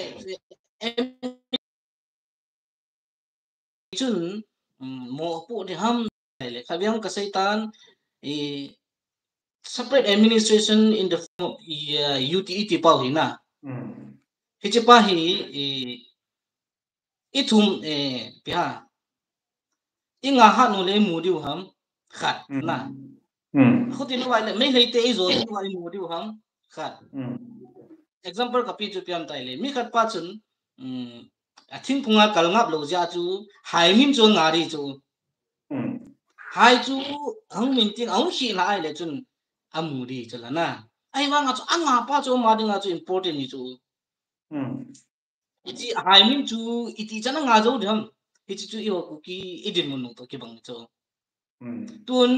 chun mo pu de ham le khabyang ka saitan separate administration in the form of UTET pau hi na hi pa hi ithum pia inga ha no le mu diu ham khat na khutin wa le mai leite e zo wa mu diu ham khat example ka pi chu piam tai le mi khat pa chun I think punga kalngap lo ja chu hai min chu ngari chu hai chu ang min ting ang hi la ai le chun amuri chala na ai wa nga chu anga pa chu ma ding nga chu important ni chu iti hai min chu iti chana nga zo dham iti chu yo ku ki idin mun to ki bang chu tun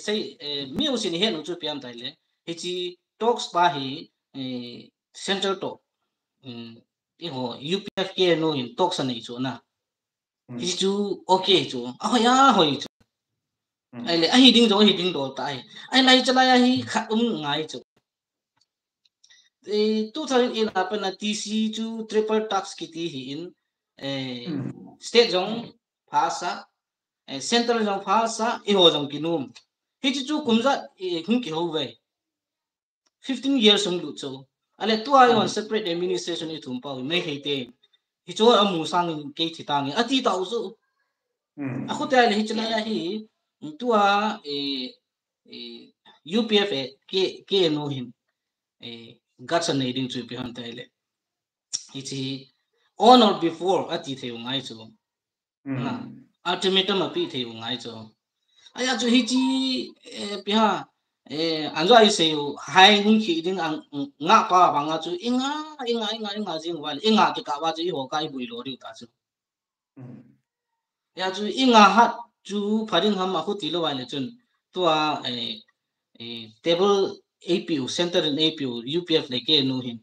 sai mi u sin he no chu piam tai le iti talks pa hi central talk ho UPF ke no in talks ani chu na iti chu okay chu a ya hoi chu ai le ai ding do tai ai lai chala ya hi khat ngai chu 2011 na TC chu triple tax kiti hi in state jong phasa central jong phasa e ho jong kinum hi chu kumza khum ki ho ve 15 years sum lu chu ale tu ai on separate administration ni thum pa me he te hi chu amu sang ke thi tang ati tau su a khu ta le hi chana hi tu a UPF ke no hin gats an aiding to behind tele iti on or before ati the ngai chu na ultimatum api the ngai chu aya chu hi chi pia anjo ai se hai hun ki ding nga pa ba nga chu inga jing wal inga ki ka ba chu ho kai bui lo ri ta chu ya chu inga hat chu pharing ham a khu ti lo wa le chun to a table APU center in APU UPF le ke no hin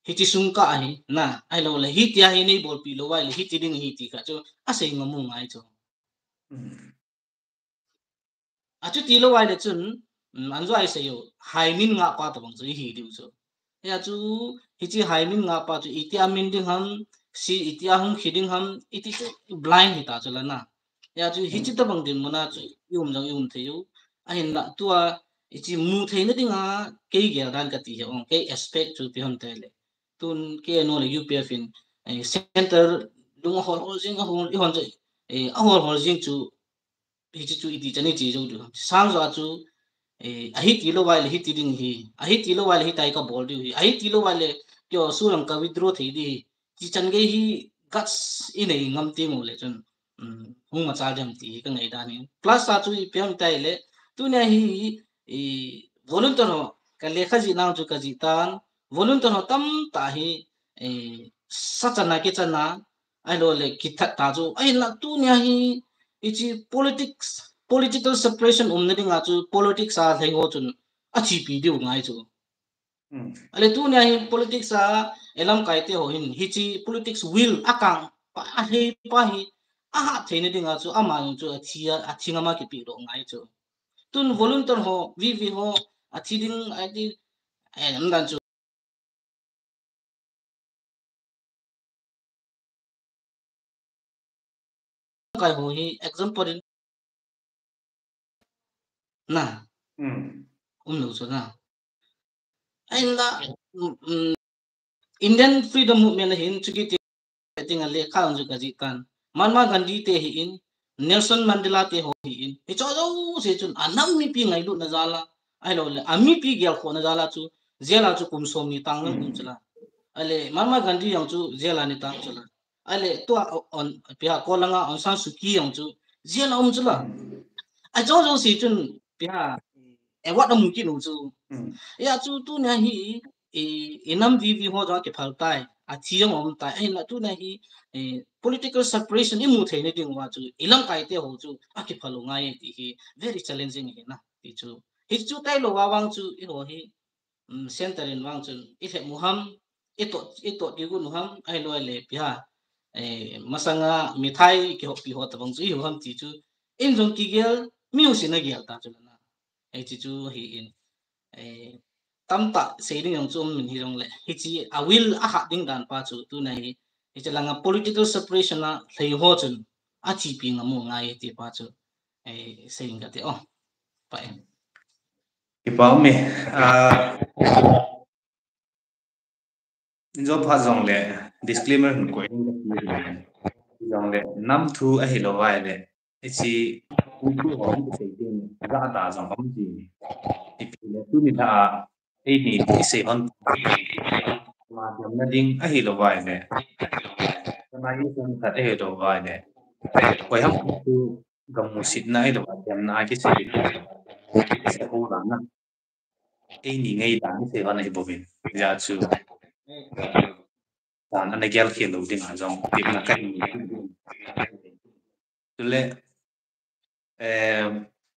hichi sungka hi na ai lo le hit ya hi nei bol pi lo wa le hit ding hi ti ka chu a sei ngamu ngai chu a chu ti lo wa le chun an zo ai se yo hai min nga pa ta bang chu hi diu chu ya chu hichi hai min nga pa chu itia min ding ham si itia hum khiding ham iti chu blind hi ta chu la na ya chu hichi ta bang din mona chu yum theu ai na tua ichi mu thei na dinga ke ge dan ka ti ong ke aspect chu pi hon tele tun ke no le UPF in center dung hol jing hol hon je a hol jing chu hi chu iti chani chi jo du sang zo chu a hi ti lo wai le hi ti ding hi a hi ti lo wai le hi tai ka bol du hi a hi ti lo wai le kyo suram ka withdraw thei di chi chan ge hi guts in ei ngam ti mo le chun hung ma cha jam ti ka ngai da ni plus sa chu pi hon tai le tu ne hi volunteer ho ka lekha ji na chu ka ji tan volunteer ho tam ta hi sachana ke chana ai lo le ki that ta chu ai la tu nya hi ichi political separation ne ding a chu politics a thei ho chun a chi pi diu ngai chu ale tu nya hi politics a elam kai te ho hin hi chi politics will akang pa he pa hi a ha thei ne ding a chu ama chu a thia ma ki pi ro ngai chu tun volunteer ho VV ho athiding adi dan chu kai ho hi example na no so na ai la Indian freedom movement hin chu ki ting a le kha ju ka ji kan Mahatma Gandhi te hi in Nelson Mandela te ho hi in hi cho se chun anam mi pi ngai lu na zala ai lo le ami pi gyal kho na zala chu zela chu kum som ni tang kum chala ale Mahatma Gandhi yang chu zela ni tang chala ale to on pia ko langa on San Suu Kyi yang chu zela chala a jo si chun pia e wat mu ki nu chu ya chu tu na hi enam vi ho ja ke phal tai a chi yang tai ai na tu na hi political separation imu the ne ding wa chu ilam kai te ho chu a ke phalo ngai ti hi very challenging hi na ti chu hi chu tai lo wa wang chu I ho hi center in wang chu I he muham ito di gu muham ai lo le pia masanga mithai ke ho pi ho ta bang chu hi ham ti chu in jong ki gel miu sin na gel ta chu na ai chi chu hi in tam ta saying yang chum min hi rong le hi chi a will a ha ding dan pa chu tu nai hi chalanga political separation na thei ho chun a chi pi nga mo ngai ti pa chu saying ka te oh pa About me, job has on le disclaimer ko jong le nam thu a hello vai le ichi ku hom ko sei tin ga ta jong hom ji ipi le tu ni tha ei ni ti se hon ma jam na ding a hello vai le ma yi sun khat a hello vai le koi ham tu gam mu sit na ai lo jam na ki se ho la na ei ni ngai da ni se hon ai bo bin ja chu dan anh gel khiên đầu tiên là dòng tìm là cách từ lệ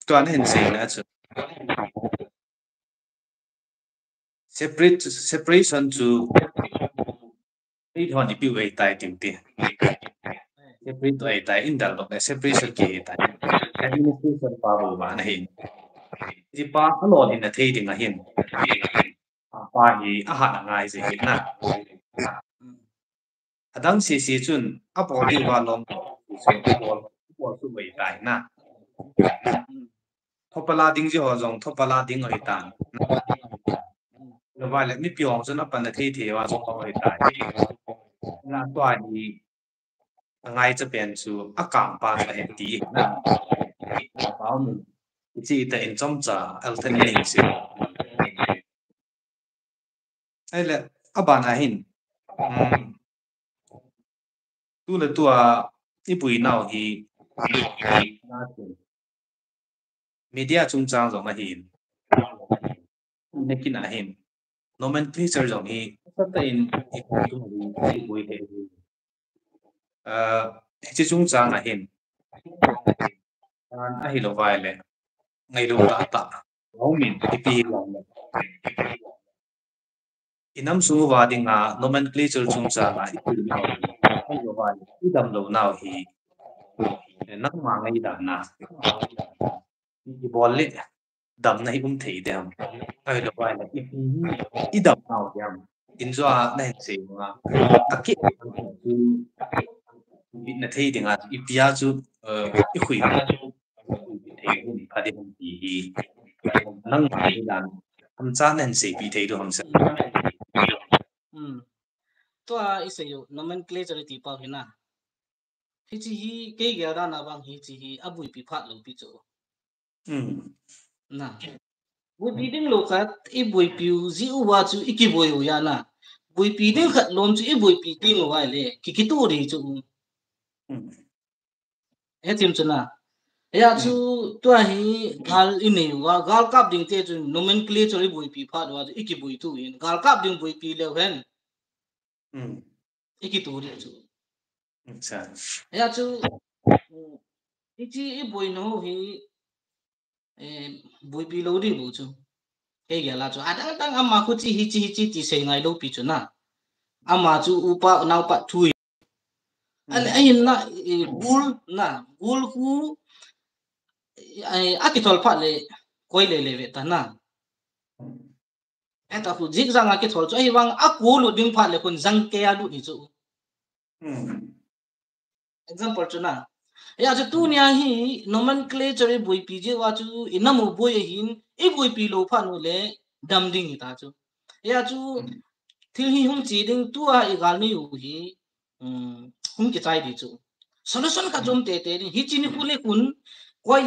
toàn hình sinh là chứ separation to ít hơn thì biểu về tài tìm tiền separate về tài in đảo là separation kỳ tài administration power mà này thì ba cái lò thì là thay định là hiện ba thì hạt ngay gì hiện na đang xì xì chun áp bỏ đi vào lòng của sự伟đại na thopala ding ji ho jong thopala ding oi tan lo vai le mi pyong chun apan na thi thi wa jong oi tai na twa ni ngai cha pen chu akam pa sa he ti na bao mu chi ta in chom cha alternate si ai le abana hin tu le tua ipui nau hi media chung chang jong a hin nekin a hin nomenclature jong hi ta in ipui he chi chung chang a hin an a hi lo vai le ngai lo ta ho min ipi long inam su wa dinga nomenclature chung chang a ipui lo vai idam lo nau hi nak ma ngai da na i bolle dam na ibum thei dem ai lo vai na idam nau dem injwa na se nga akit na thei dinga ipia chu I khui thei ni phadi hum hi nang ma hi dan am cha nen se pi thei do ham sa to a isayo nomenclature ti pa hina hi chi hi ke ga da na bang hi chi hi abui pi phat lo pi chu na bui pi ding lo khat I bui piu zi u wa chu I ki bui u ya na bui pi ding khat lom chu I bui pi ti lo wa le ki tu ri chu he tim chu na ya chu to hi gal ini wa gal kap ding te chu nomenclature bui pi phat wa I ki bui tu in gal kap ding bui pi le hen I ki tu ri chu ya chu chi bui no hi bui pi lo di bu chu ke ya la chu adang dang amma khu chi hi ti sei ngai lo pi chu na amma chu upa nau pa thu ale ai na gul khu ai akitol pha le koi le ve ta na eta khu jik jang akitol chu ai wang akulu ding pha le kun jang ke ya lu ni chu example chu na ya chu tu nya hi nomenclature bui pi je wa chu inamu boi hin I bui pi lo pha no le dam ding ta chu ya chu thil hi hum chi ding tu a I gal ni u hi hum ki chai di chu solution ka jom te ni hi chi ni ku le kun koi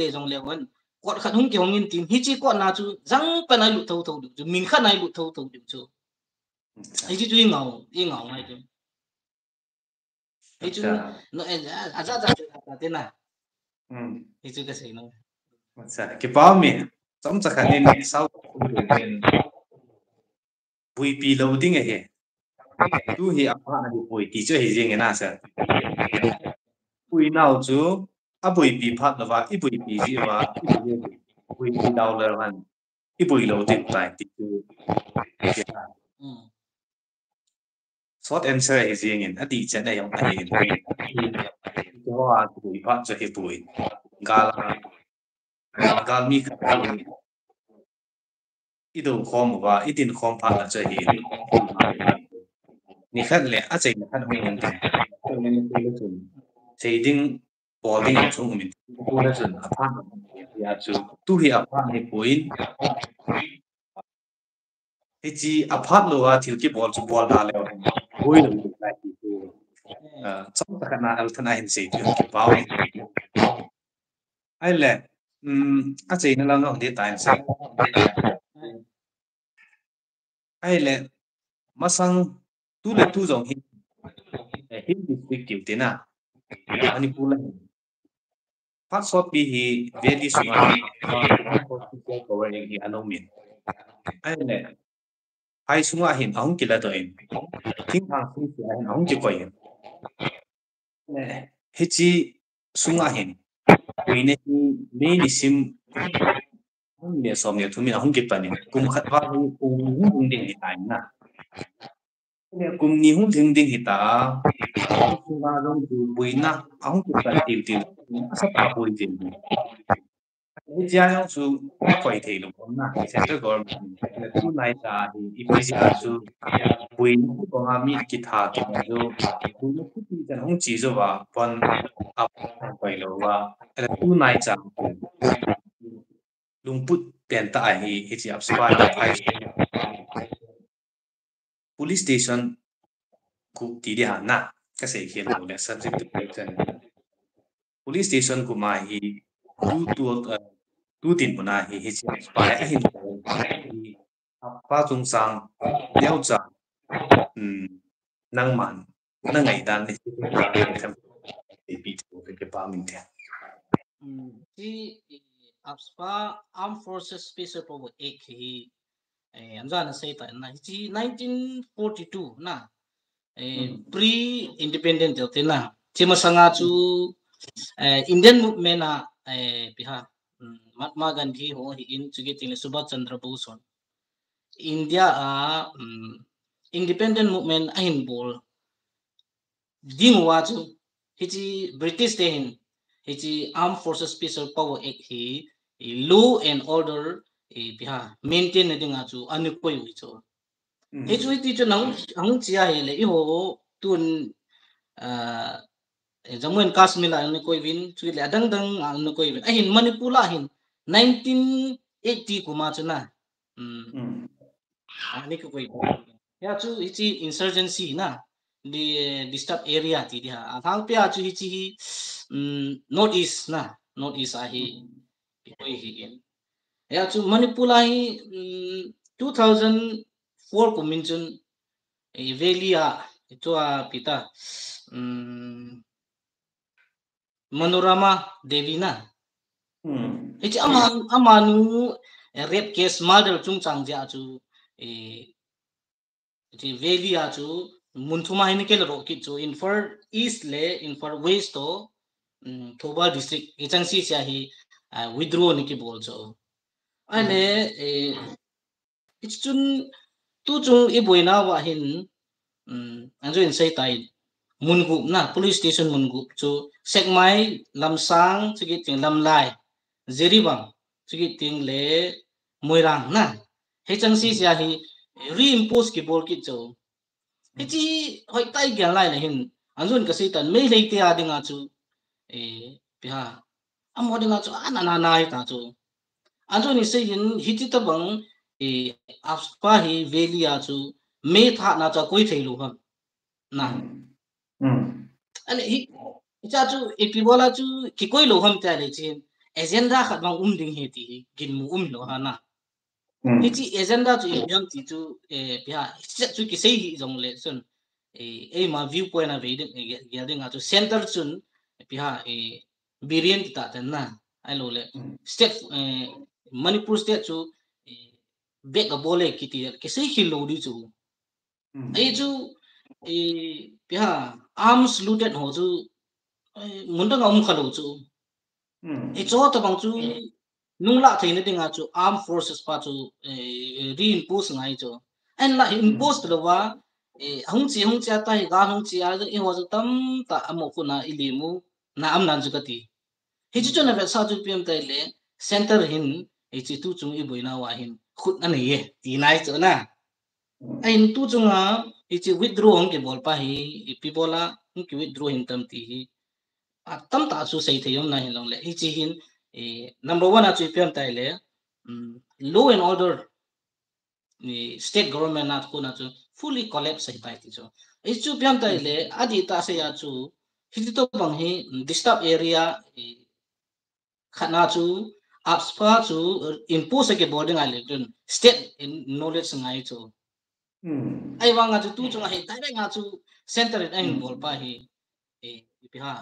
le jong le wan quạt khát hung kiểu nghìn tin hi chi quạt na chú răng bên này lụt thâu thâu được chú mình khát này lụt thâu thâu được chú ấy chú yên ngầu này chú ấy chú nó à ra thế nào ấy chú cái gì nó cái bao mi trong chắc hẳn nên sau nên bùi pi lâu tiếng ấy tu hi apa na bùi ti cho hi riêng na sa bùi nào chú bùi pi phát là và bùi pi gì mà bùi pi đào là hẳn bùi lâu tiếng tại ti chú short answer hi riêng anh đi chân này không ai cho bùi phát cho hi bùi gal mi idu khom wa idin khom pha la che hi ni khat le a chei na khat hoi nang ten chei ding bowling ang chung mi tu na chun a pha ya chu tu hi a pha ni point he chi a pha lo wa thil ki ball chu ball da le hoi lo lai ki tu chong ta kana al thana hin sei tu ki pau ai le a chei na la ngong de time sai ai le masang tu le tu jong hi him district ki te na manipur la phát shot pi hi very sunga cover hi anomin ai le ai sunga hin ong kila to in thing hang sing si ai ong ki koi le hi chi sunga hin kuine hi me ni sim me som ne thumi ong ki pani kum khat wa hi kum hung ding hi tai na kum ni hung ding hi ta sunga dong tu buina ong ki pa ti sa pa bui din ni jia yong su koi thei lu kon na central government le tu nai ta hi ipisi su buin ko nga mi ki tha ki zo tu lu ku ti jan hong chi zo wa pon ap koi lo wa le tu nai cha lung put pen ta ai hi chi up spy phai police station ku ti di ha na ka sei khian lo le subject to question police station ku ma hi tu tin puna hi hi chi spy a hin pa chung sang leo cha nang man na ngai dan ni pi tu ke pa min te thì AFSPA Armed Forces Special Power Act hi anh ra nó xây tại này thì 1942 na pre-independent del thế na chỉ mà sang chu Indian movement na biha Mahatma Gandhi ho hi in chugi tin Subhash Chandra Bose on India independent movement ahin bol ding wa chu hi chi British te hin hi chi Armed Forces Special Power Act hi law and order biha maintain na ding chu anu koi wi chu hi chu ti chu nang chia hi le i ho tun Jammu and Kashmir la anu koi win chu le dang anu koi win ahin Manipur la hin 1980 kuma chu na ani ko koi ya chu hi chi insurgency na di disturbed area ti dia thang pe chu hi chi north east na north east a hi koi hi in ya chu Manipur la hi 2004 ko min chun velia to a pita Manorama Devi na hi chi amanu rape case murder chung chang ja chu thì velia chu munthuma hin kel ro ki chu in for east le in for west to Thoba district ichang si sia hi withdraw ni ki bol cho ane ichun tu chung i boina wa hin anjo in sai tai mungup na police station mungup chu sekmai lamsang chigi ting lamlai jeribang chigi ting le moirang na hechang si sia hi reimpose ki bol ki chu hichi hoi tai gyal lai la hin anjun ka sitan mei leite adinga chu piha amodinga chu anana nai ta chu anjun ni sei hin hichi tabang AFSPA hi velia chu me tha na cha koi theilu ha na ani hi cha chu epibola chu ki koi lo ham ta le chin agenda khat bang ding he ti gin mu lo hana Hmm. he chi agenda chu yam ti chu pya set chu ki sei hi jong le sun ma viewpoint na ve ge ding chu center chun pya variant ta tan na ai lo le state Manipur state chu back a bole ki ti ki sei hi lo di chu ai chu pya arms looted ho chu mun da ngom khalo chu cho ta bang chu nung la thein ding a chu armed forces pa chu reinforce ngai chu and la impose lo wa hung cha ta ga hung chi a e ho chu tam ta amo ku na ilimu na am nan chu ka ti hi chu na ve sa chu pm tai le center hin e chi tu chung i boina wa hin khut na nei ye ti nai chu na ai tu chung a e chi withdraw hong ke bol pa hi people la ki withdraw hin tam ti hi tam ta su sei theyom na hin long le hi chi hin number 1 a chu pm tai le law and order state government na ko na chu fully collapse sai tai ti chu hi chu pm tai le adi ta se ya chu hi to bang hi disturb area khana chu apspa chu impose ke boarding a le state knowledge ngai chu ai wanga chu tu chu nga hi direct nga chu center ai bol pa hi ha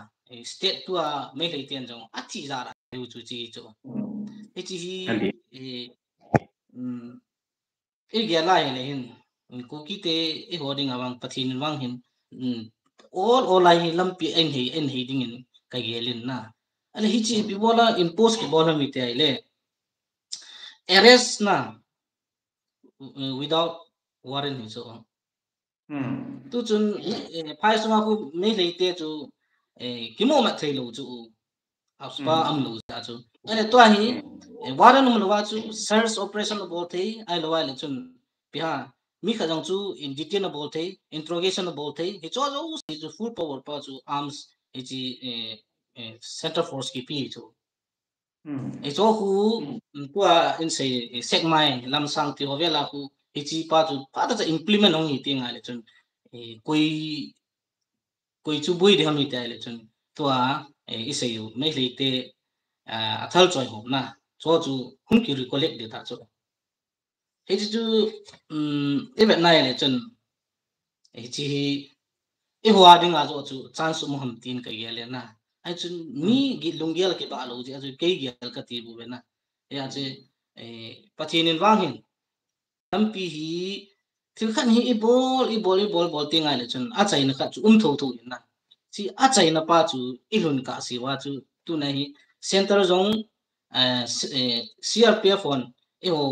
state tu a me le tian jong a chi ra ra chu chi chu e chi hi e ge la hin hin ko ki te e holding awang pathin wang hin all ai hi lampi en hi ding in ka gelin na ale hi chi bi bola impose ke bola mi te ai le arrest na without warrant hi so tu chun phai suma ku me le te chu kimo ma thei lo chu aspa am lo cha chu ane to hi warrant num lo wa chu search operation bo thei ai lo wa le chun piha mi kha jang chu in detail bo thei interrogation bo thei he cho zo chu full power pa chu arms he chi center force ki pi chu e cho hu tua in sei sek mai lam sang ti hovela ku he chi pa chu pa ta implement hong hi ti nga le chun koi chu bui de hami ta le chun tua isei yu mai le te athal choi ho na cho chu hum ki recollect de ta chu he chu e bet nai le chun e chi e hwa ding a chu chance mo ham tin ka ye le na ai chun mi gi lungial ke ba lo ji a chu ke gi ka ti bu be na ya che pathin in wang hin lampi hi thil khan hi bol ti ngai le chun a chai na kha chu tho tho na si a chai na pa chu i hun ka si wa chu tu na hi center zong CRPF on e ho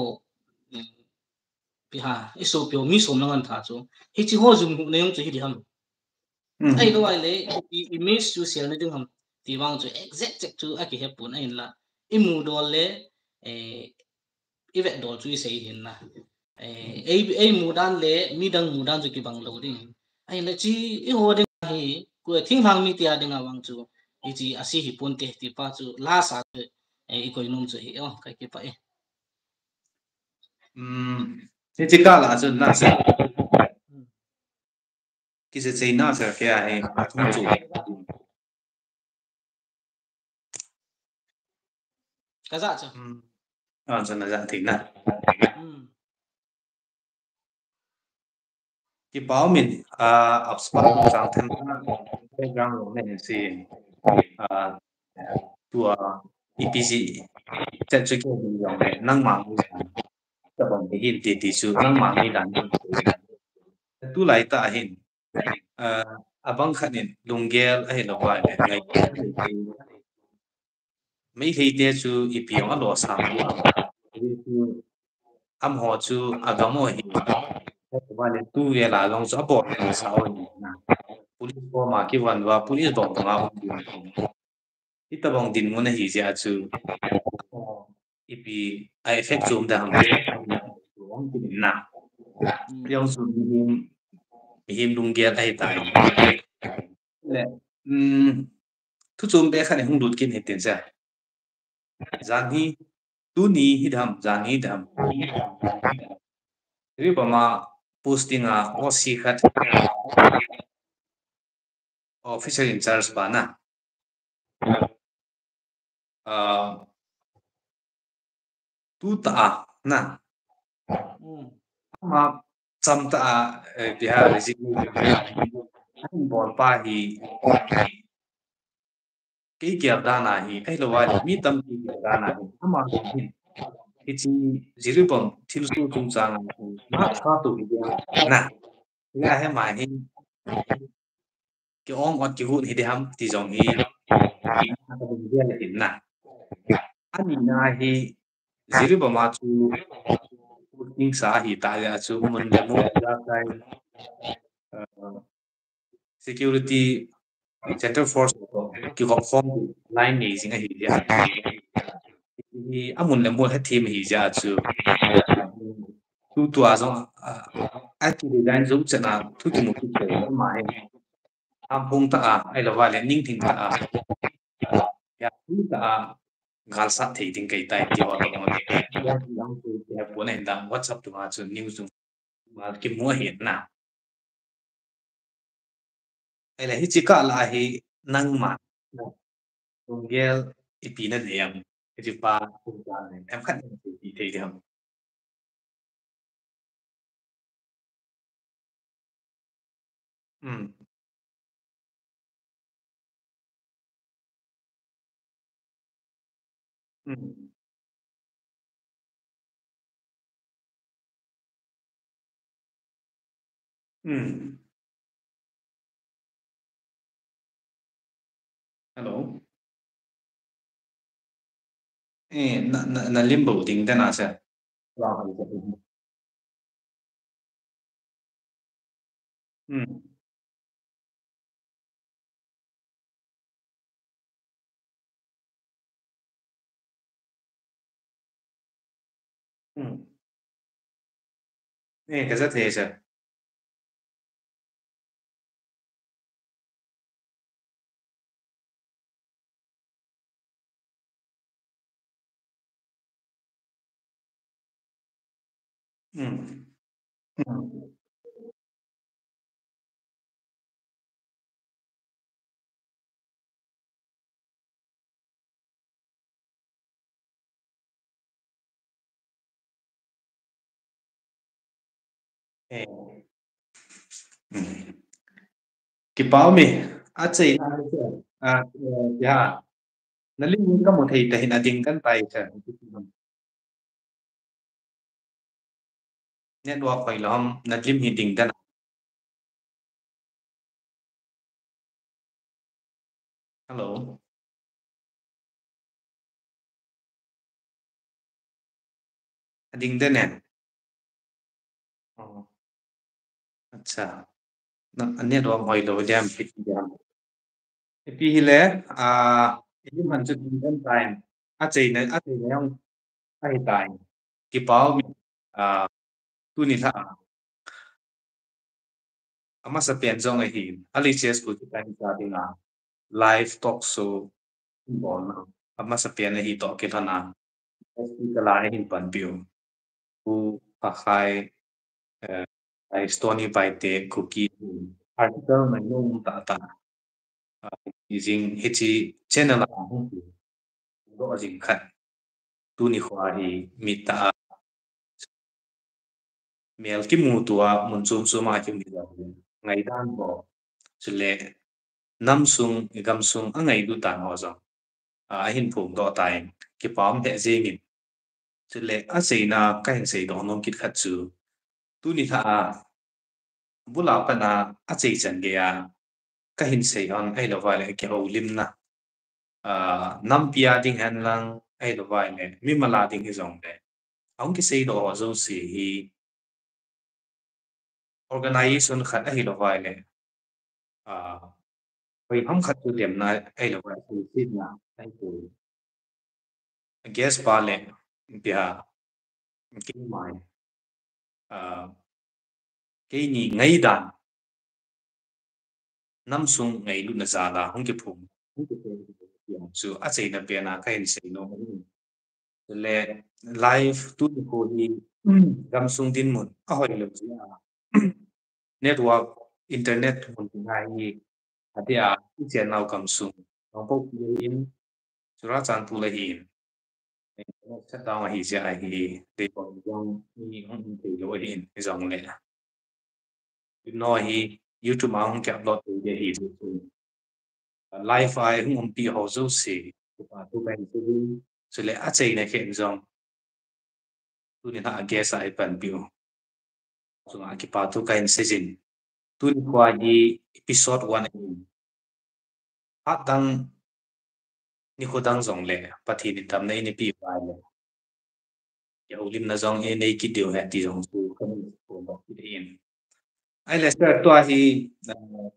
pi ha e so pyo mi som nang an tha chu hi chi ho zum ne yong chu hi di ham ai lo ai le image chu sel na ding ham ti wang chu exact chu a ki he pun ai la i mu dol le i ve dol chu i sei hin na ai mudan le mi dang mudan chu ki bang lo ding ai le chi i ho ding hi ku thing hang mi tia ding awang chu i chi asi hi pon te ti pa chu la sa i koi nom chu hi kai ki pa thế chỉ cả là chân na sẽ cái gì na sẽ cái ai không chủ ka za cha chân là dạng thì na cái báo mình upspot trang thân cái gang lỗ này thì tua EPC chân chơi cái gì giống này năng mạng các bạn cái hiện thì sự năng mạng này đàn tu lại ta hiện abang khanin lunggel ai lo wa ngai mấy khi te chu ipiong a lo sam am ho chu agamo hi wa le tu ye la long so bo sa o ni na police ko ma ki wan wa police bong nga ho ita bong din mo na hi ja chu ipi a effect chum da ham na yang su him lunggel ai tai le thu chum be khane hung lut kin he tin sa zani tu ni hidam zani dam ri bama posting a osi khat officer in charge bana tu ta na ma cham ta bihar resignation bol pa hi cái kiểu đa na hi ai lo wai mi tam ki kiểu đa na hi ama hi ichi jiribom thilsu chung chang ma sa tu hi na la he ma hi cái ong ot ki hun hi de ham ti jong hi ta ko dia le hin na ani na hi jiribom ma chu ning sa hi ta ya chu mun le mo ya kai security center force ko ki ko form line ni jing hi dia hi amun le mo he thim hi ja chu tu tua zong a tu design zo chana thu ki mo ki ko ma he am pung ta ai lo wa le ning thing ta ya tu ta gal sa thei ding kai tai ti wa to mo ya yang tu ya po na da whatsapp tu ma chu news tu ma ki mo he na ai le hi chi ka la hi nang ma tung gel ipi na de yang ji pa tung ta ne em khat ti thei de ham ừ ừ ừ hello na limbo ding da na sa wa ha ừ ừ cái rất thế sao ừ ừ ừ cái bảo mi à chị à ya na lim ka mo thei tai na ding kan pai cha network phải lom na lim hi ding da hello ding da nè अच्छा na network hoi lo jam fit jam pi hi le ini man chu ding kan time a chị na yang ai tai cái bảo mi à tu ni tha ama sa pian zong ai hi ali ches ku ta ni sa ding live talk show bon ama sa pian hi to ke thana cái la hin pan piu ku a khai ai stony by te cookie article mai nong ta ta using hichi channel a hung do jing khat tu ni khwa hi mi ta mel ki mu tua mun chum chuma ki mi da ngai dan bo chule nam sung gam sung angai du ta ho zo a hin phum do tai ki pom he je ngi chule a sei na ka hin sei do nong kit khat chu tu ni tha bula pa na a chei chan ge ya ka hin sei on ai lo va le ke ho lim na nam pia ding han lang ai lo vai le mi mala ding hi zong le ông cái sei do zo si hi organization khat a hi lo vai le vì không khát tu điểm này ai là vậy thì xin là ai tu guess ba lệ bia cái mai à cái gì ngay đàn năm sung ngay lúc nào ra là không kịp phụng không kịp phụng so à chạy na bia na cái hình xây nó lệ live tu đi cô đi gam sung din mun à hỏi là gì à network internet mun ngay à thì à cái channel gam sung nó có in chura chan tu la hi set down hi ja hi de pon jong ni hong ti lo hi jong le no hi YouTube ma hong ka upload tu de hi live ai hong pi ho zo si pa tu ben tu so le a chei na khen jong tu ni ha guess ai pan piu so a ki pa tu kain sejin tu ni kwa hi episode 1 a dang ni ko dang jong le pathi ni tam nei ni pi ba le ya ulim na jong e nei ki dio ha ti jong su kan ko ba ki in ai le sa to hi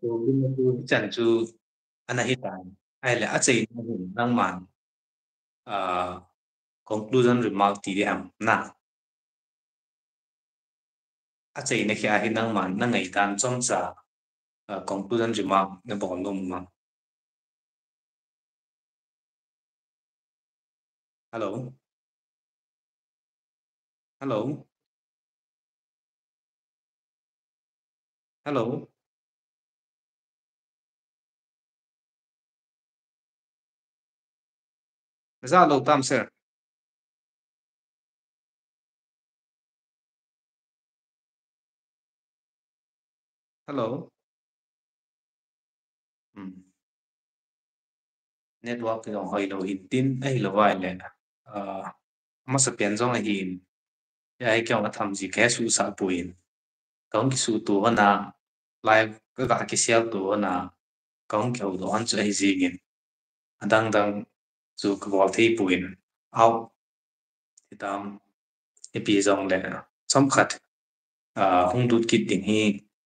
to ulim na tu chan chu ana hi tan ai le a chei na nang man conclusion remark ti di am na a chei na kha hi nang man na ngai tan chom cha conclusion remark na bon lum ma hello hello hello za lo tam sir hello network ki dong hoi lo in tin ai lo vai le ma sa pian jong ai hin ya ai kyong tham ji ke su sa puin kong ki su tu na live ka ga ki sel tu na kong kyo do an chu ai ji ngin dang dang chu ka bol thi puin au ti tam e pi jong le som khat hung tut kit ding hi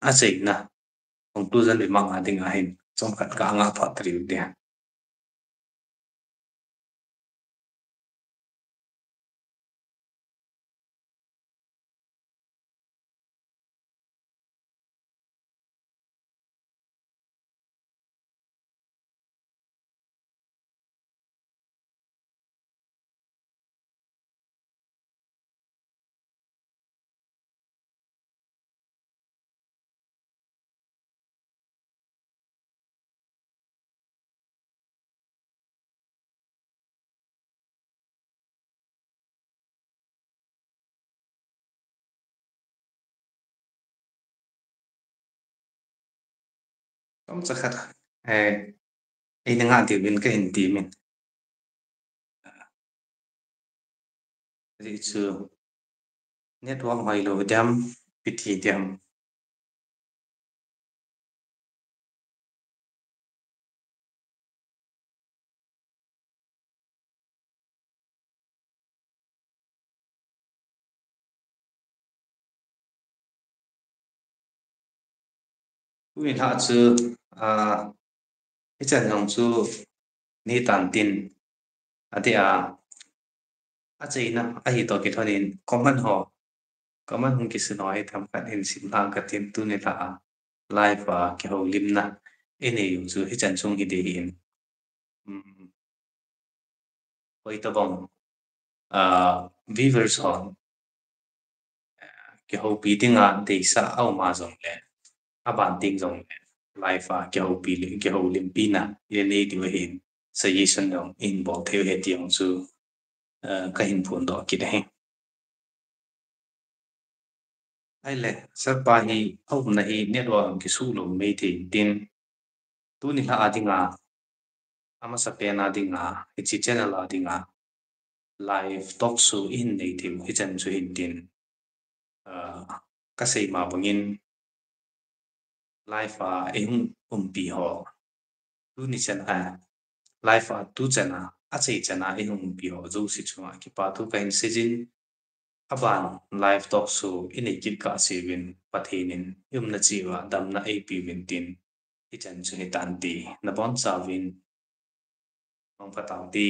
a chei na conclusion bi mang a ding a hin som khat ka nga pha tri de som cha khat ai na nga ti bin ka hin ti min ri chu network hoi lo dam pi thi dam Uin ha chu chan nong chu ni tan tin ati a chei na a hi to ki thonin common hung ki sinoi tham kan in sim hang ka tin tu ni la live ki ho lim na ene yu chu hi chan chung hi de in hoi to bong viewers hon ki ho pi tinga de sa au ma zong le a ban ting zong le live ki ho pi ki ho lim pi na ene di wa hin suggestion dong in bo theo he tiang chu ka hin phun do ki de ai le sa pa hi au na hi network ki su lo me ti tin tu ni ha adinga ama sa pe na dinga chi channel adinga live talk show in nei tim hi chan chu hin tin ka sei ma bangin live ehung pi ho tu ni chan live tu chana a chei chana ehung pi ho zo si chuma ki pa tu kain sejin aban live talk show in ei kit ka sewin pathinin yum na chiwa dam na ei pi win tin hi chan chu ni tan ti na bon chawin mong pa tang ti